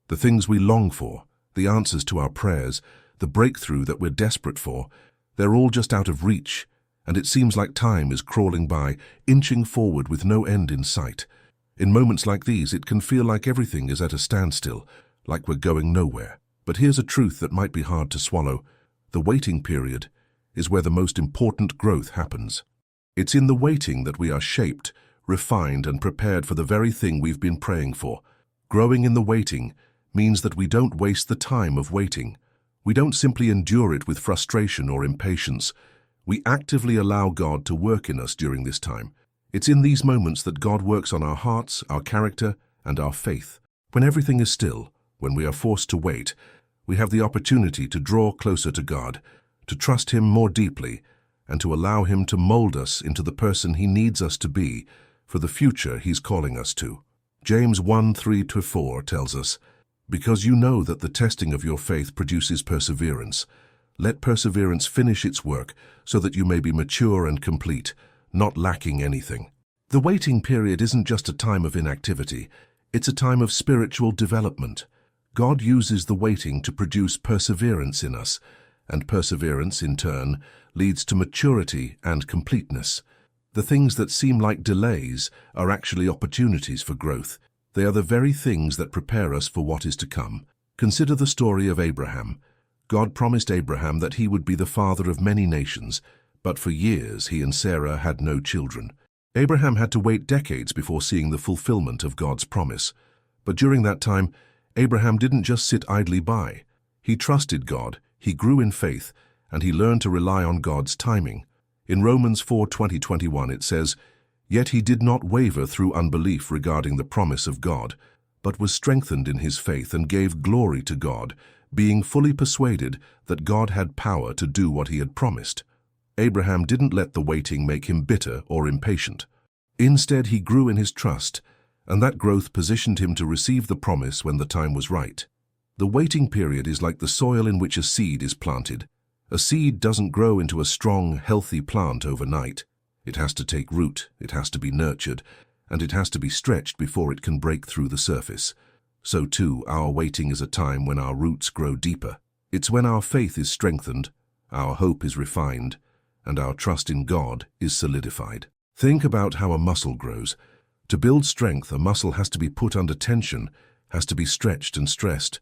The things we long for, the answers to our prayers, the breakthrough that we're desperate for, they're all just out of reach, and it seems like time is crawling by, inching forward with no end in sight. In moments like these, it can feel like everything is at a standstill, like we're going nowhere. But here's a truth that might be hard to swallow. The waiting period is where the most important growth happens. It's in the waiting that we are shaped, refined, and prepared for the very thing we've been praying for. Growing in the waiting means that we don't waste the time of waiting. We don't simply endure it with frustration or impatience. We actively allow God to work in us during this time. It's in these moments that God works on our hearts, our character, and our faith. When everything is still, when we are forced to wait, we have the opportunity to draw closer to God, to trust Him more deeply, and to allow Him to mold us into the person He needs us to be for the future He's calling us to. James 1:3-4 tells us, "Because you know that the testing of your faith produces perseverance. Let perseverance finish its work so that you may be mature and complete, not lacking anything." The waiting period isn't just a time of inactivity, it's a time of spiritual development. God uses the waiting to produce perseverance in us, and perseverance, in turn, leads to maturity and completeness. The things that seem like delays are actually opportunities for growth. They are the very things that prepare us for what is to come. Consider the story of Abraham. God promised Abraham that he would be the father of many nations, but for years he and Sarah had no children. Abraham had to wait decades before seeing the fulfillment of God's promise. But during that time, Abraham didn't just sit idly by. He trusted God, he grew in faith, and he learned to rely on God's timing. In Romans 4:20-21 it says, "Yet he did not waver through unbelief regarding the promise of God, but was strengthened in his faith and gave glory to God, being fully persuaded that God had power to do what he had promised." Abraham didn't let the waiting make him bitter or impatient. Instead, he grew in his trust, and that growth positioned him to receive the promise when the time was right. The waiting period is like the soil in which a seed is planted. A seed doesn't grow into a strong, healthy plant overnight. It has to take root, it has to be nurtured, and it has to be stretched before it can break through the surface. So too, our waiting is a time when our roots grow deeper. It's when our faith is strengthened, our hope is refined, and our trust in God is solidified. Think about how a muscle grows. To build strength, a muscle has to be put under tension, has to be stretched and stressed.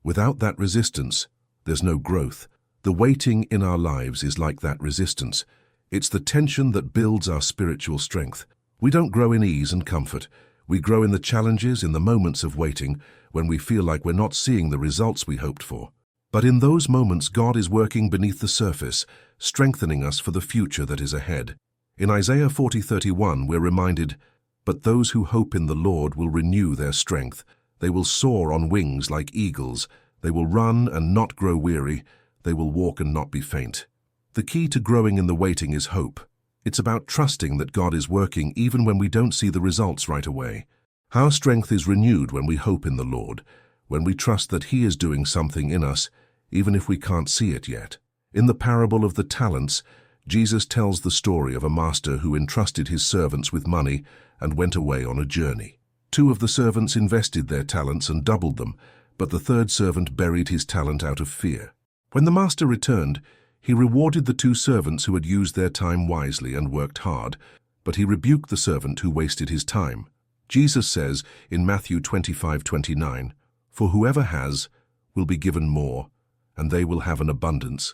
Without that resistance, there's no growth. The waiting in our lives is like that resistance. It's the tension that builds our spiritual strength. We don't grow in ease and comfort. We grow in the challenges, in the moments of waiting, when we feel like we're not seeing the results we hoped for. But in those moments, God is working beneath the surface, strengthening us for the future that is ahead. In Isaiah 40:31, we're reminded, "But those who hope in the Lord will renew their strength. They will soar on wings like eagles. They will run and not grow weary. They will walk and not be faint." The key to growing in the waiting is hope. It's about trusting that God is working even when we don't see the results right away. Our strength is renewed when we hope in the Lord, when we trust that He is doing something in us, even if we can't see it yet. In the parable of the talents, Jesus tells the story of a master who entrusted his servants with money and went away on a journey. 2 of the servants invested their talents and doubled them, but the third servant buried his talent out of fear. When the master returned, he rewarded the 2 servants who had used their time wisely and worked hard, but he rebuked the servant who wasted his time. Jesus says in Matthew 25:29, "For whoever has will be given more, and they will have an abundance.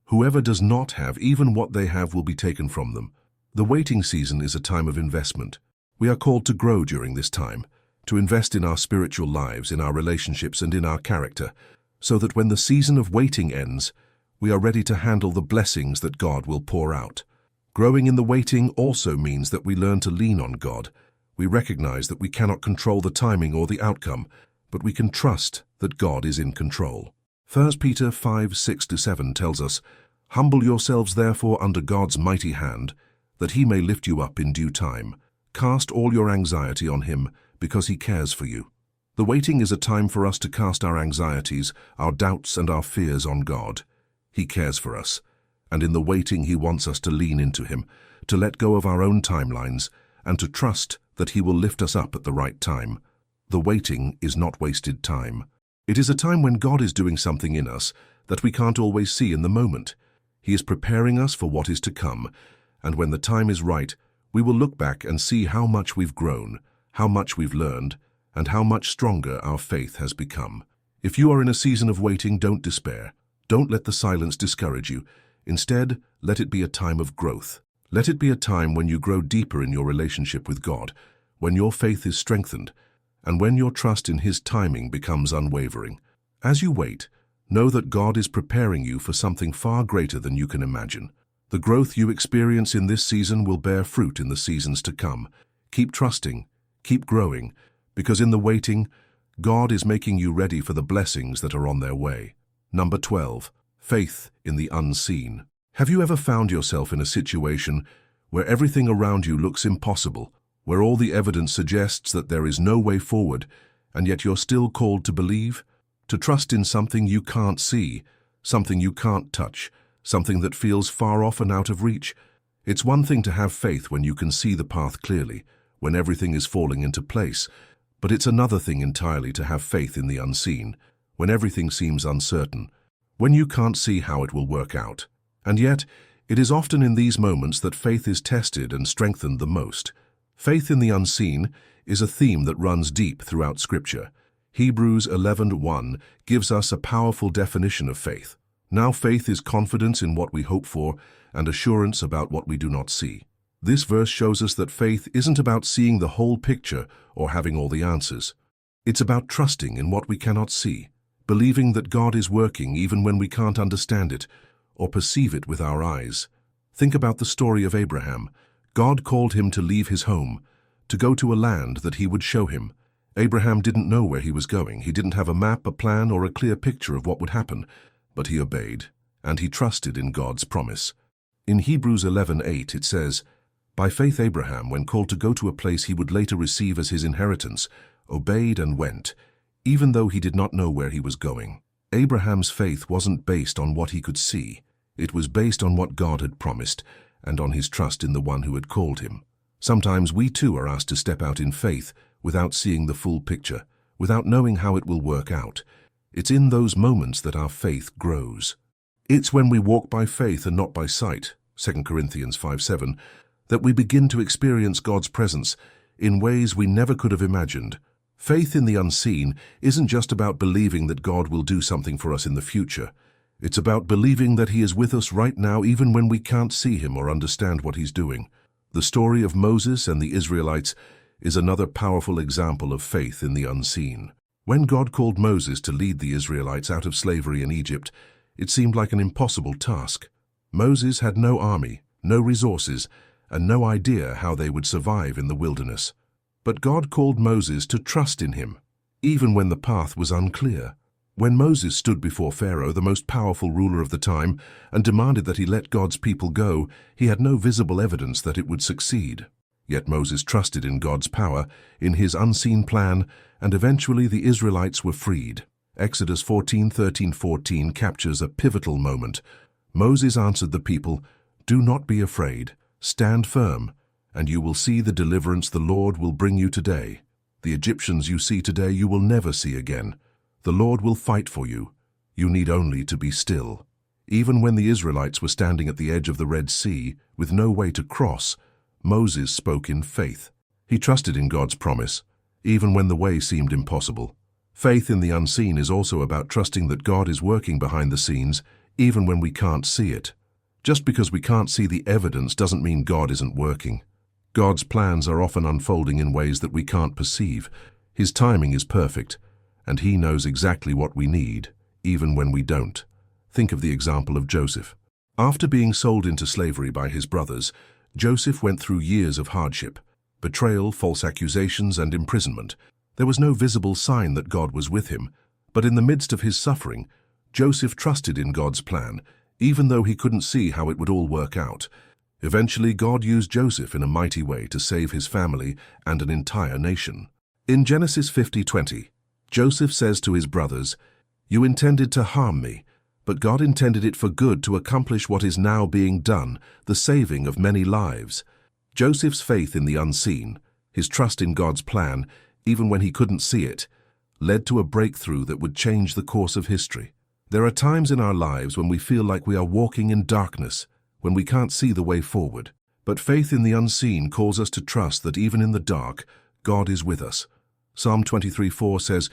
Whoever does not have, even what they have will be taken from them." The waiting season is a time of investment. We are called to grow during this time, to invest in our spiritual lives, in our relationships, and in our character, so that when the season of waiting ends, we are ready to handle the blessings that God will pour out. Growing in the waiting also means that we learn to lean on God. We recognize that we cannot control the timing or the outcome, but we can trust that God is in control. 1 Peter 5:6-7 tells us, "Humble yourselves therefore under God's mighty hand, that he may lift you up in due time. Cast all your anxiety on him, because he cares for you." The waiting is a time for us to cast our anxieties, our doubts and our fears on God. He cares for us, and in the waiting he wants us to lean into him, to let go of our own timelines, and to trust that he will lift us up at the right time. The waiting is not wasted time. It is a time when God is doing something in us that we can't always see in the moment. He is preparing us for what is to come, and when the time is right, we will look back and see how much we've grown, how much we've learned, and how much stronger our faith has become. If you are in a season of waiting, don't despair. Don't let the silence discourage you. Instead, let it be a time of growth. Let it be a time when you grow deeper in your relationship with God, when your faith is strengthened, and when your trust in his timing becomes unwavering. As you wait, know that God is preparing you for something far greater than you can imagine. The growth you experience in this season will bear fruit in the seasons to come. Keep trusting, keep growing, because in the waiting, God is making you ready for the blessings that are on their way. Number 12, faith in the unseen. Have you ever found yourself in a situation where everything around you looks impossible, where all the evidence suggests that there is no way forward, and yet you're still called to believe, to trust in something you can't see, something you can't touch, something that feels far off and out of reach? It's one thing to have faith when you can see the path clearly, when everything is falling into place, but it's another thing entirely to have faith in the unseen, when everything seems uncertain, when you can't see how it will work out. And yet, it is often in these moments that faith is tested and strengthened the most. Faith in the unseen is a theme that runs deep throughout Scripture. Hebrews 11:1 gives us a powerful definition of faith. Now faith is confidence in what we hope for and assurance about what we do not see. This verse shows us that faith isn't about seeing the whole picture or having all the answers. It's about trusting in what we cannot see, believing that God is working even when we can't understand it or perceive it with our eyes. Think about the story of Abraham. God called him to leave his home, to go to a land that he would show him. Abraham didn't know where he was going. He didn't have a map, a plan, or a clear picture of what would happen, but he obeyed, and he trusted in God's promise. In Hebrews 11:8 it says, "By faith Abraham, when called to go to a place he would later receive as his inheritance, obeyed and went, even though he did not know where he was going." Abraham's faith wasn't based on what he could see. It was based on what God had promised and on his trust in the one who had called him. Sometimes we too are asked to step out in faith without seeing the full picture, without knowing how it will work out. It's in those moments that our faith grows. It's when we walk by faith and not by sight, 2 Corinthians 5:7, that we begin to experience God's presence in ways we never could have imagined. Faith in the unseen isn't just about believing that God will do something for us in the future. It's about believing that he is with us right now even when we can't see him or understand what he's doing. The story of Moses and the Israelites is another powerful example of faith in the unseen. When God called Moses to lead the Israelites out of slavery in Egypt, it seemed like an impossible task. Moses had no army, no resources, and no idea how they would survive in the wilderness. But God called Moses to trust in him, even when the path was unclear. When Moses stood before Pharaoh, the most powerful ruler of the time, and demanded that he let God's people go, he had no visible evidence that it would succeed. Yet Moses trusted in God's power, in his unseen plan, and eventually the Israelites were freed. Exodus 14:13-14 captures a pivotal moment. Moses answered the people, "Do not be afraid, stand firm, and you will see the deliverance the Lord will bring you today. The Egyptians you see today you will never see again. The Lord will fight for you. You need only to be still." Even when the Israelites were standing at the edge of the Red Sea, with no way to cross, Moses spoke in faith. He trusted in God's promise, even when the way seemed impossible. Faith in the unseen is also about trusting that God is working behind the scenes, even when we can't see it. Just because we can't see the evidence doesn't mean God isn't working. God's plans are often unfolding in ways that we can't perceive. His timing is perfect, and he knows exactly what we need, even when we don't. Think of the example of Joseph. After being sold into slavery by his brothers, Joseph went through years of hardship, betrayal, false accusations, and imprisonment. There was no visible sign that God was with him, but in the midst of his suffering, Joseph trusted in God's plan, even though he couldn't see how it would all work out. Eventually, God used Joseph in a mighty way to save his family and an entire nation. In Genesis 50:20, Joseph says to his brothers, "You intended to harm me, but God intended it for good to accomplish what is now being done, the saving of many lives." Joseph's faith in the unseen, his trust in God's plan, even when he couldn't see it, led to a breakthrough that would change the course of history. There are times in our lives when we feel like we are walking in darkness, when we can't see the way forward. But faith in the unseen calls us to trust that even in the dark, God is with us. Psalm 23:4 says,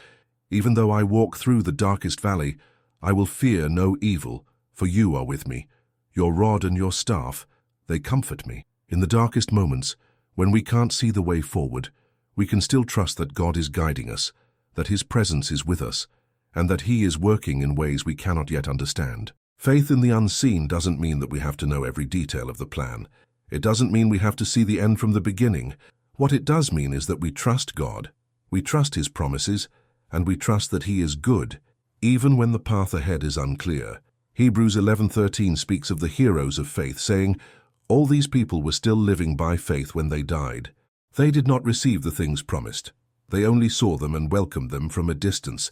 "Even though I walk through the darkest valley, I will fear no evil, for you are with me. Your rod and your staff, they comfort me." In the darkest moments, when we can't see the way forward, we can still trust that God is guiding us, that His presence is with us, and that He is working in ways we cannot yet understand. Faith in the unseen doesn't mean that we have to know every detail of the plan. It doesn't mean we have to see the end from the beginning. What it does mean is that we trust God, we trust His promises, and we trust that He is good, even when the path ahead is unclear. Hebrews 11:13 speaks of the heroes of faith, saying, "All these people were still living by faith when they died. They did not receive the things promised. They only saw them and welcomed them from a distance,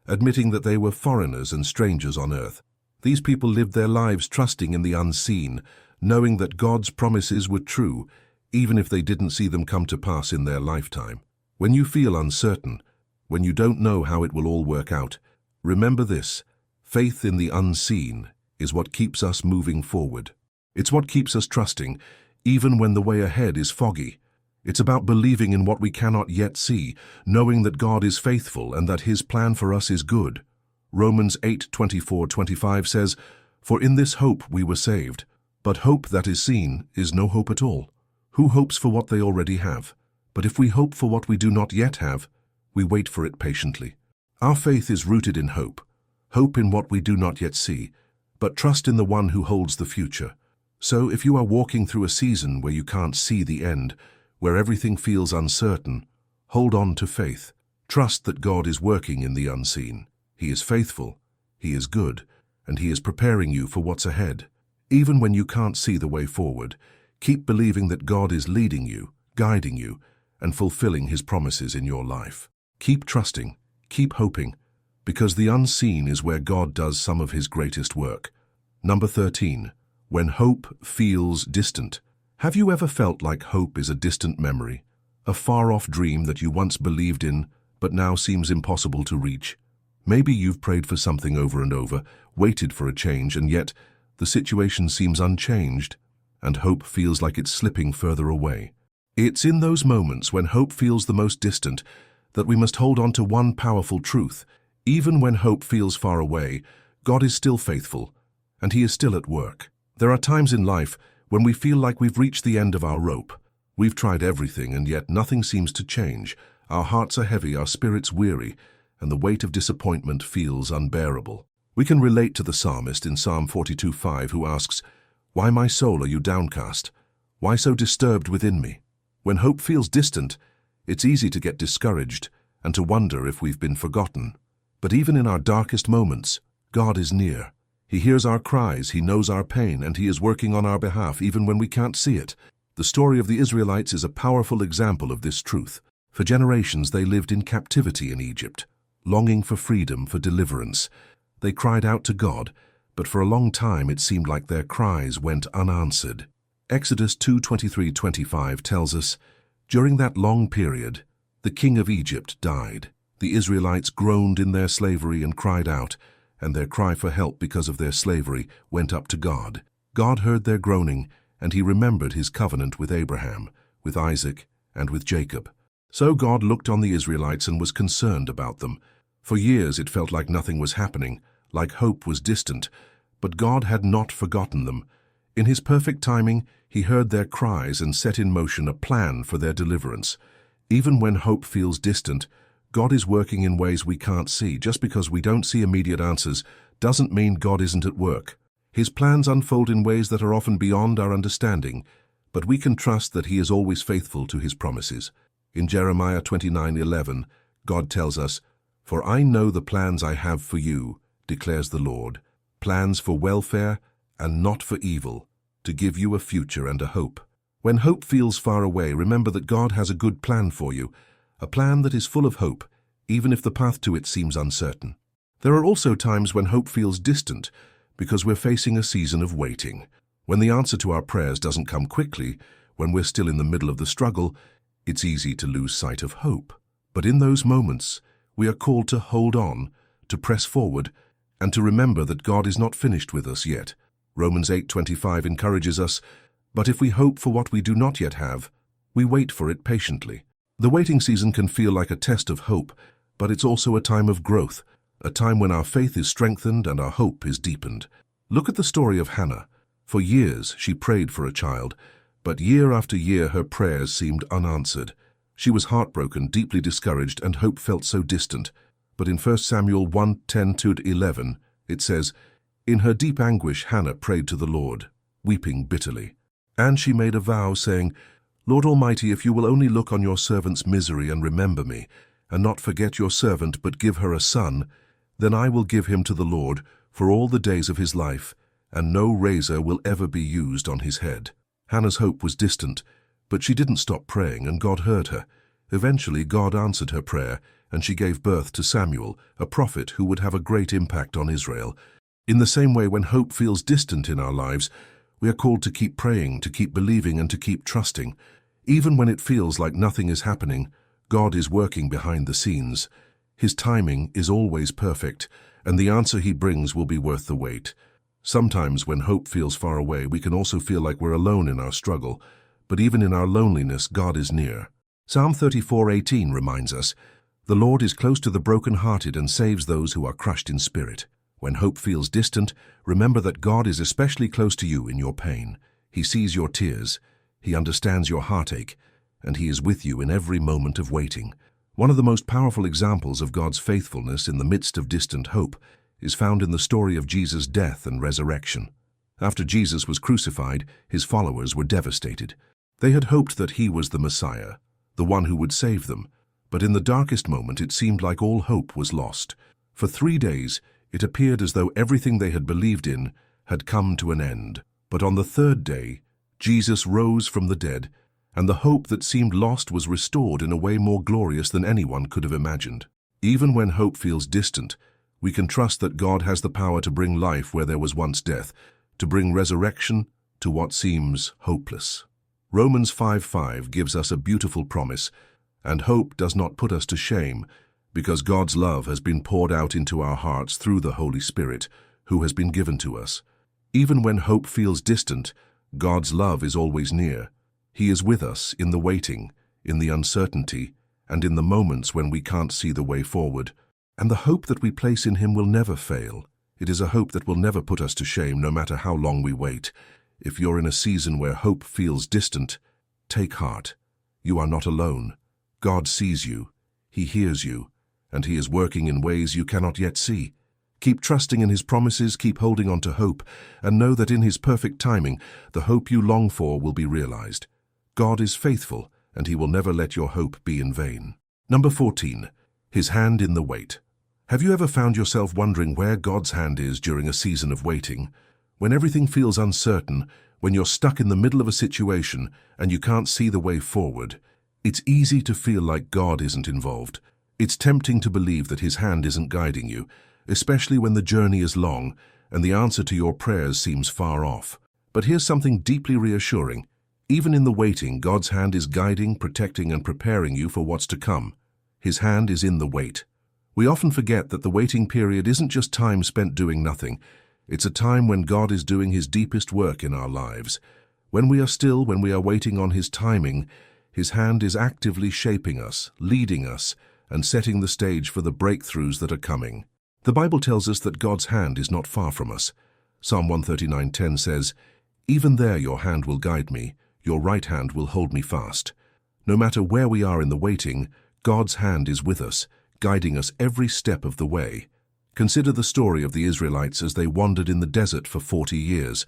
admitting that they were foreigners and strangers on earth." These people lived their lives trusting in the unseen, knowing that God's promises were true, even if they didn't see them come to pass in their lifetime. When you feel uncertain, when you don't know how it will all work out, remember this: faith in the unseen is what keeps us moving forward. It's what keeps us trusting, even when the way ahead is foggy. It's about believing in what we cannot yet see, knowing that God is faithful and that His plan for us is good. Romans 8:24-25 says, "For in this hope we were saved. But hope that is seen is no hope at all. Who hopes for what they already have? But if we hope for what we do not yet have, we wait for it patiently." Our faith is rooted in hope in what we do not yet see, but trust in the one who holds the future. So if you are walking through a season where you can't see the end, where everything feels uncertain, hold on to faith. Trust that God is working in the unseen. He is faithful, He is good, and He is preparing you for what's ahead. Even when you can't see the way forward, keep believing that God is leading you, guiding you, and fulfilling His promises in your life. Keep trusting, keep hoping, because the unseen is where God does some of His greatest work. Number 13. When hope feels distant. Have you ever felt like hope is a distant memory, a far-off dream that you once believed in, but now seems impossible to reach? Maybe you've prayed for something over and over, waited for a change, and yet the situation seems unchanged, and hope feels like it's slipping further away. It's in those moments when hope feels the most distant that we must hold on to one powerful truth. Even when hope feels far away, God is still faithful, and He is still at work. There are times in life when we feel like we've reached the end of our rope. We've tried everything, and yet nothing seems to change. Our hearts are heavy, our spirits weary, and the weight of disappointment feels unbearable. We can relate to the psalmist in Psalm 42:5 who asks, "Why, my soul, are you downcast? Why so disturbed within me?" When hope feels distant, it's easy to get discouraged and to wonder if we've been forgotten. But even in our darkest moments, God is near. He hears our cries, He knows our pain, and He is working on our behalf even when we can't see it. The story of the Israelites is a powerful example of this truth. For generations they lived in captivity in Egypt, longing for freedom, for deliverance. They cried out to God, but for a long time it seemed like their cries went unanswered. Exodus 2:23-25 tells us, "During that long period, the king of Egypt died. The Israelites groaned in their slavery and cried out, and their cry for help because of their slavery went up to God. God heard their groaning, and He remembered His covenant with Abraham, with Isaac, and with Jacob. So God looked on the Israelites and was concerned about them. For years it felt like nothing was happening, like hope was distant, but God had not forgotten them. In His perfect timing, He heard their cries and set in motion a plan for their deliverance. Even when hope feels distant, God is working in ways we can't see. Just because we don't see immediate answers doesn't mean God isn't at work. His plans unfold in ways that are often beyond our understanding, but we can trust that He is always faithful to His promises. In Jeremiah 29:11, God tells us, "For I know the plans I have for you, declares the Lord, plans for welfare and not for evil, to give you a future and a hope." When hope feels far away, remember that God has a good plan for you, a plan that is full of hope, even if the path to it seems uncertain. There are also times when hope feels distant, because we're facing a season of waiting. When the answer to our prayers doesn't come quickly, when we're still in the middle of the struggle, it's easy to lose sight of hope. But in those moments, we are called to hold on, to press forward, and to remember that God is not finished with us yet. Romans 8:25 encourages us, "But if we hope for what we do not yet have, we wait for it patiently." The waiting season can feel like a test of hope, but it's also a time of growth, a time when our faith is strengthened and our hope is deepened. Look at the story of Hannah. For years she prayed for a child, but year after year her prayers seemed unanswered. She was heartbroken, deeply discouraged, and hope felt so distant. But in 1 Samuel 1:10-11, it says, "In her deep anguish Hannah prayed to the Lord, weeping bitterly. And she made a vow, saying, 'Lord Almighty, if you will only look on your servant's misery and remember me, and not forget your servant, but give her a son, then I will give him to the Lord for all the days of his life, and no razor will ever be used on his head.'" Hannah's hope was distant, but she didn't stop praying, and God heard her. Eventually, God answered her prayer, and she gave birth to Samuel, a prophet who would have a great impact on Israel. In the same way, when hope feels distant in our lives, we are called to keep praying, to keep believing, and to keep trusting. Even when it feels like nothing is happening, God is working behind the scenes. His timing is always perfect, and the answer He brings will be worth the wait. Sometimes when hope feels far away, we can also feel like we're alone in our struggle, but even in our loneliness, God is near. Psalm 34:18 reminds us, "The Lord is close to the brokenhearted and saves those who are crushed in spirit." When hope feels distant, remember that God is especially close to you in your pain. He sees your tears, He understands your heartache, and He is with you in every moment of waiting. One of the most powerful examples of God's faithfulness in the midst of distant hope is found in the story of Jesus' death and resurrection. After Jesus was crucified, His followers were devastated. They had hoped that He was the Messiah, the one who would save them, but in the darkest moment it seemed like all hope was lost. For 3 days, it appeared as though everything they had believed in had come to an end. But on the third day, Jesus rose from the dead, and the hope that seemed lost was restored in a way more glorious than anyone could have imagined. Even when hope feels distant, we can trust that God has the power to bring life where there was once death, to bring resurrection to what seems hopeless. Romans 5:5 gives us a beautiful promise, "And hope does not put us to shame, because God's love has been poured out into our hearts through the Holy Spirit, who has been given to us." Even when hope feels distant, God's love is always near. He is with us in the waiting, in the uncertainty, and in the moments when we can't see the way forward. And the hope that we place in Him will never fail. It is a hope that will never put us to shame, no matter how long we wait. If you're in a season where hope feels distant, take heart. You are not alone. God sees you, He hears you, and He is working in ways you cannot yet see. Keep trusting in His promises, keep holding on to hope, and know that in His perfect timing, the hope you long for will be realized. God is faithful, and He will never let your hope be in vain. Number 14, His hand in the wait. Have you ever found yourself wondering where God's hand is during a season of waiting? When everything feels uncertain, when you're stuck in the middle of a situation and you can't see the way forward, it's easy to feel like God isn't involved. It's tempting to believe that His hand isn't guiding you, especially when the journey is long and the answer to your prayers seems far off. But here's something deeply reassuring. Even in the waiting, God's hand is guiding, protecting, and preparing you for what's to come. His hand is in the wait. We often forget that the waiting period isn't just time spent doing nothing. It's a time when God is doing His deepest work in our lives. When we are still, when we are waiting on His timing, His hand is actively shaping us, leading us, and setting the stage for the breakthroughs that are coming. The Bible tells us that God's hand is not far from us. Psalm 139:10 says, "Even there your hand will guide me, your right hand will hold me fast." No matter where we are in the waiting, God's hand is with us, guiding us every step of the way. Consider the story of the Israelites as they wandered in the desert for 40 years.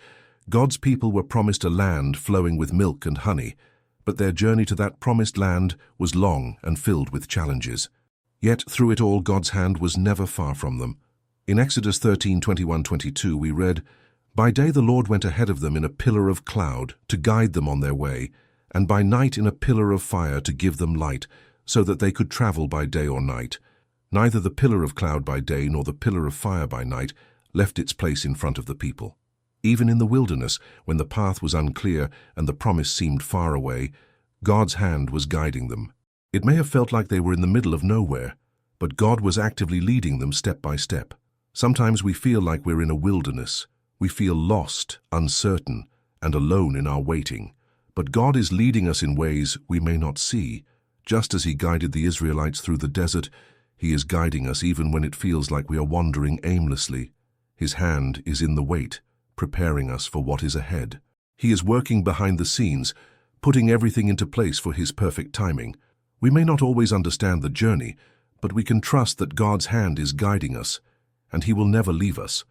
God's people were promised a land flowing with milk and honey, but their journey to that promised land was long and filled with challenges. Yet through it all, God's hand was never far from them. In Exodus 13:21-22 we read, "By day the Lord went ahead of them in a pillar of cloud to guide them on their way, and by night in a pillar of fire to give them light, so that they could travel by day or night. Neither the pillar of cloud by day nor the pillar of fire by night left its place in front of the people." Even in the wilderness, when the path was unclear and the promise seemed far away, God's hand was guiding them. It may have felt like they were in the middle of nowhere, but God was actively leading them step by step. Sometimes we feel like we're in a wilderness. We feel lost, uncertain, and alone in our waiting. But God is leading us in ways we may not see. Just as He guided the Israelites through the desert, He is guiding us even when it feels like we are wandering aimlessly. His hand is in the wait, preparing us for what is ahead. He is working behind the scenes, putting everything into place for His perfect timing. We may not always understand the journey, but we can trust that God's hand is guiding us, and He will never leave us.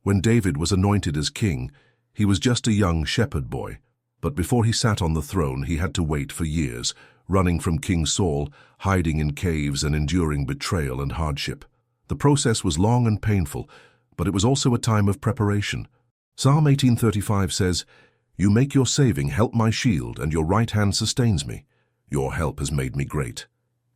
When David was anointed as king, he was just a young shepherd boy. But before he sat on the throne, he had to wait for years, running from King Saul, hiding in caves and enduring betrayal and hardship. The process was long and painful, but it was also a time of preparation. Psalm 18:35 says, "You make your saving help my shield, and your right hand sustains me. Your help has made me great."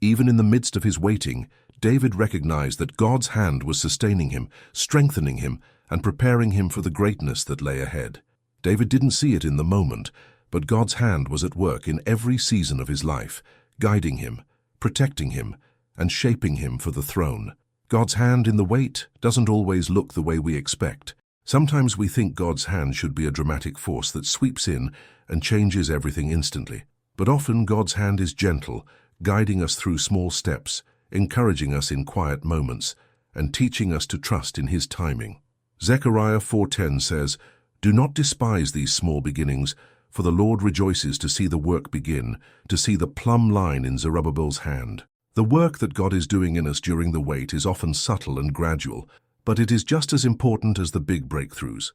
Even in the midst of his waiting, David recognized that God's hand was sustaining him, strengthening him, and preparing him for the greatness that lay ahead. David didn't see it in the moment, but God's hand was at work in every season of his life, guiding him, protecting him, and shaping him for the throne. God's hand in the wait doesn't always look the way we expect. Sometimes we think God's hand should be a dramatic force that sweeps in and changes everything instantly. But often God's hand is gentle, guiding us through small steps, encouraging us in quiet moments, and teaching us to trust in His timing. Zechariah 4:10 says, "Do not despise these small beginnings, for the Lord rejoices to see the work begin, to see the plumb line in Zerubbabel's hand." The work that God is doing in us during the wait is often subtle and gradual, but it is just as important as the big breakthroughs.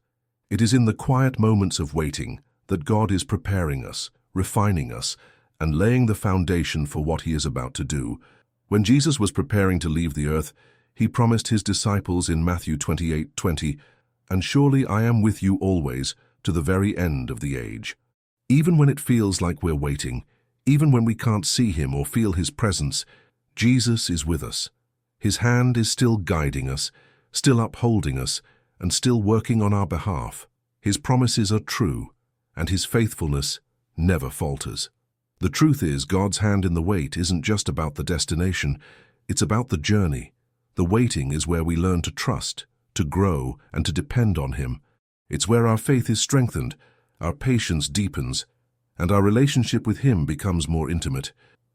It is in the quiet moments of waiting that God is preparing us, refining us, and laying the foundation for what He is about to do. When Jesus was preparing to leave the earth, He promised His disciples in Matthew 28:20, "And surely I am with you always, to the very end of the age." Even when it feels like we're waiting, even when we can't see Him or feel His presence, Jesus is with us. His hand is still guiding us, still upholding us, and still working on our behalf. His promises are true, and His faithfulness never falters. The truth is, God's hand in the wait isn't just about the destination, it's about the journey. The waiting is where we learn to trust, to grow, and to depend on Him. It's where our faith is strengthened, our patience deepens, and our relationship with Him becomes more intimate.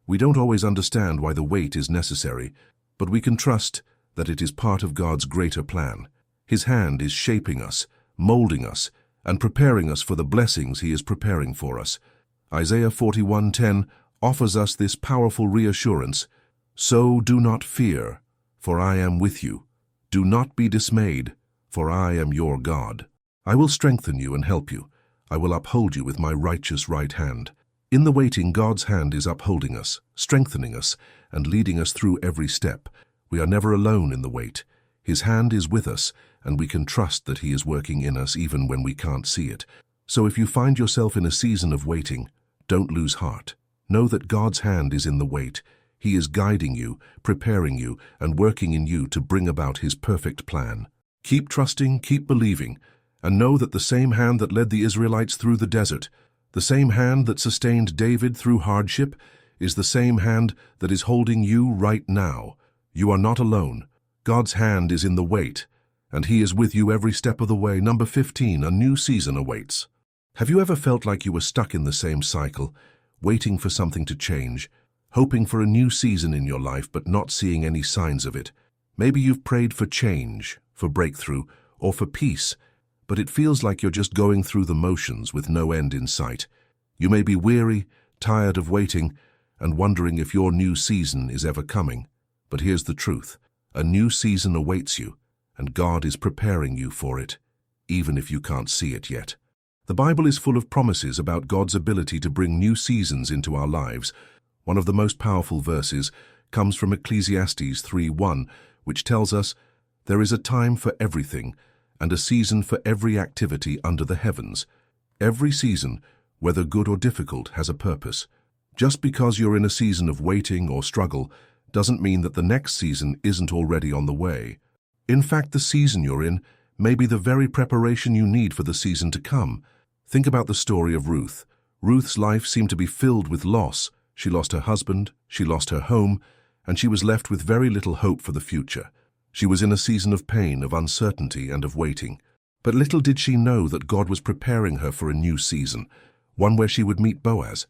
We don't always understand why the wait is necessary, but we can trust that it is part of God's greater plan. His hand is shaping us, molding us, and preparing us for the blessings He is preparing for us. Isaiah 41:10 offers us this powerful reassurance, "So do not fear, for I am with you. Do not be dismayed, for I am your God. I will strengthen you and help you. I will uphold you with my righteous right hand." In the waiting, God's hand is upholding us, strengthening us, and leading us through every step. We are never alone in the wait. His hand is with us, and we can trust that He is working in us even when we can't see it. So if you find yourself in a season of waiting, don't lose heart. Know that God's hand is in the wait. He is guiding you, preparing you, and working in you to bring about His perfect plan. Keep trusting, keep believing, and know that the same hand that led the Israelites through the desert, the same hand that sustained David through hardship, is the same hand that is holding you right now. You are not alone. God's hand is in the wait, and He is with you every step of the way. Number 15, a new season awaits. Have you ever felt like you were stuck in the same cycle, waiting for something to change, hoping for a new season in your life but not seeing any signs of it? Maybe you've prayed for change, for breakthrough, or for peace, but it feels like you're just going through the motions with no end in sight. You may be weary, tired of waiting, and wondering if your new season is ever coming. But here's the truth. A new season awaits you, and God is preparing you for it, even if you can't see it yet. The Bible is full of promises about God's ability to bring new seasons into our lives. One of the most powerful verses comes from Ecclesiastes 3:1, which tells us, "There is a time for everything, and a season for every activity under the heavens." Every season, whether good or difficult, has a purpose. Just because you're in a season of waiting or struggle doesn't mean that the next season isn't already on the way. In fact, the season you're in may be the very preparation you need for the season to come. Think about the story of Ruth. Ruth's life seemed to be filled with loss. She lost her husband, she lost her home, and she was left with very little hope for the future. She was in a season of pain, of uncertainty, and of waiting. But little did she know that God was preparing her for a new season, one where she would meet Boaz,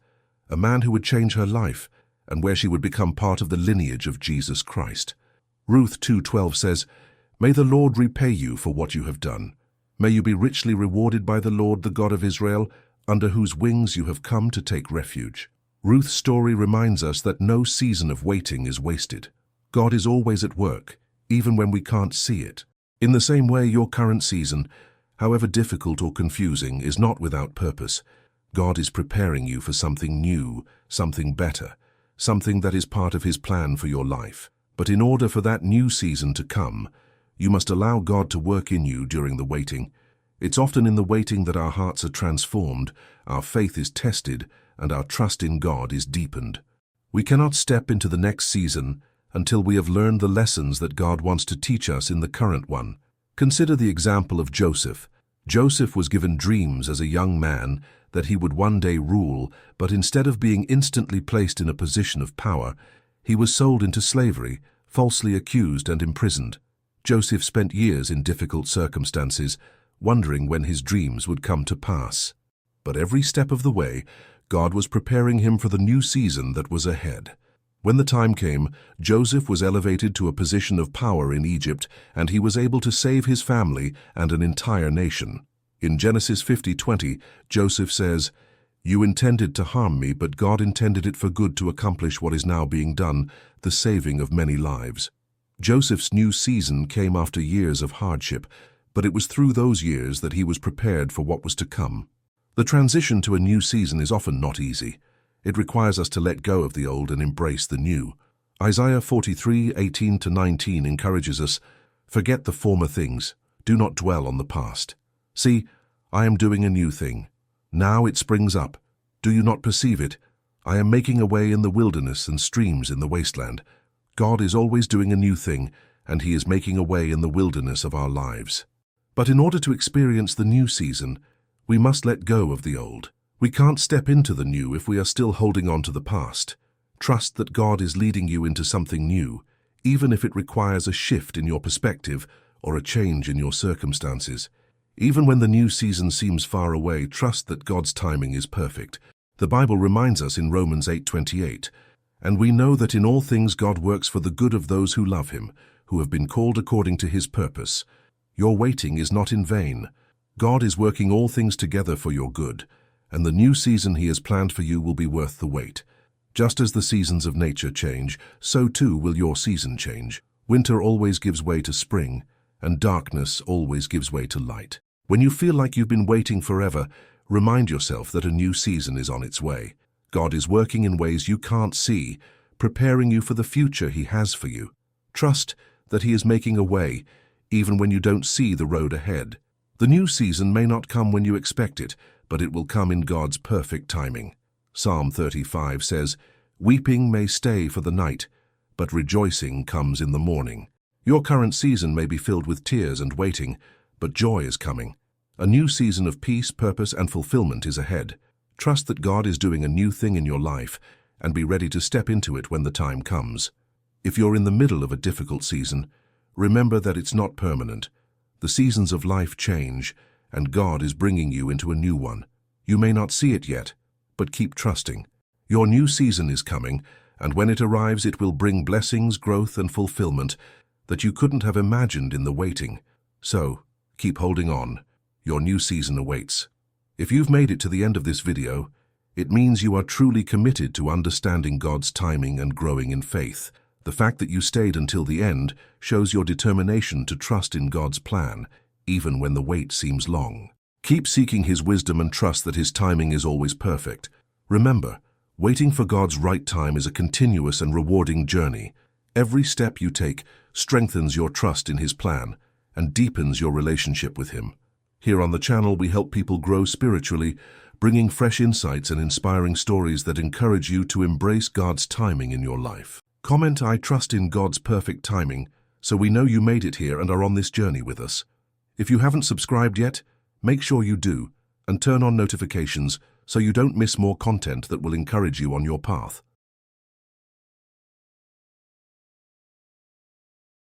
a man who would change her life, and where she would become part of the lineage of Jesus Christ. Ruth 2:12 says, "May the Lord repay you for what you have done. May you be richly rewarded by the Lord, the God of Israel, under whose wings you have come to take refuge." Ruth's story reminds us that no season of waiting is wasted. God is always at work, even when we can't see it. In the same way, your current season, however difficult or confusing, is not without purpose. God is preparing you for something new, something better, something that is part of His plan for your life. But in order for that new season to come, you must allow God to work in you during the waiting. It's often in the waiting that our hearts are transformed, our faith is tested, and our trust in God is deepened. We cannot step into the next season until we have learned the lessons that God wants to teach us in the current one. Consider the example of Joseph. Joseph was given dreams as a young man that he would one day rule, but instead of being instantly placed in a position of power, he was sold into slavery, falsely accused and imprisoned. Joseph spent years in difficult circumstances, wondering when his dreams would come to pass. But every step of the way, God was preparing him for the new season that was ahead. When the time came, Joseph was elevated to a position of power in Egypt, and he was able to save his family and an entire nation. In Genesis 50:20, Joseph says, "You intended to harm me, but God intended it for good to accomplish what is now being done, the saving of many lives." Joseph's new season came after years of hardship, but it was through those years that he was prepared for what was to come. The transition to a new season is often not easy. It requires us to let go of the old and embrace the new. Isaiah 43:18-19 encourages us, "Forget the former things, do not dwell on the past. See, I am doing a new thing. Now it springs up. Do you not perceive it? I am making a way in the wilderness and streams in the wasteland." God is always doing a new thing, and He is making a way in the wilderness of our lives. But in order to experience the new season, we must let go of the old. We can't step into the new if we are still holding on to the past. Trust that God is leading you into something new, even if it requires a shift in your perspective or a change in your circumstances. Even when the new season seems far away, trust that God's timing is perfect. The Bible reminds us in Romans 8:28, "And we know that in all things God works for the good of those who love Him, who have been called according to His purpose." Your waiting is not in vain. God is working all things together for your good, and the new season He has planned for you will be worth the wait. Just as the seasons of nature change, so too will your season change. Winter always gives way to spring, and darkness always gives way to light. When you feel like you've been waiting forever, remind yourself that a new season is on its way. God is working in ways you can't see, preparing you for the future He has for you. Trust that He is making a way, even when you don't see the road ahead. The new season may not come when you expect it, but it will come in God's perfect timing. Psalm 35 says, "Weeping may stay for the night, but rejoicing comes in the morning." Your current season may be filled with tears and waiting, but joy is coming. A new season of peace, purpose, and fulfillment is ahead. Trust that God is doing a new thing in your life, and be ready to step into it when the time comes. If you're in the middle of a difficult season, remember that it's not permanent. The seasons of life change, and God is bringing you into a new one. You may not see it yet, but keep trusting. Your new season is coming, and when it arrives, it will bring blessings, growth, and fulfillment that you couldn't have imagined in the waiting. So, keep holding on. Your new season awaits. If you've made it to the end of this video, it means you are truly committed to understanding God's timing and growing in faith. The fact that you stayed until the end shows your determination to trust in God's plan, even when the wait seems long. Keep seeking His wisdom and trust that His timing is always perfect. Remember, waiting for God's right time is a continuous and rewarding journey. Every step you take strengthens your trust in His plan and deepens your relationship with Him. Here on the channel, we help people grow spiritually, bringing fresh insights and inspiring stories that encourage you to embrace God's timing in your life. Comment, "I trust in God's perfect timing," so we know you made it here and are on this journey with us. If you haven't subscribed yet, make sure you do, and turn on notifications so you don't miss more content that will encourage you on your path.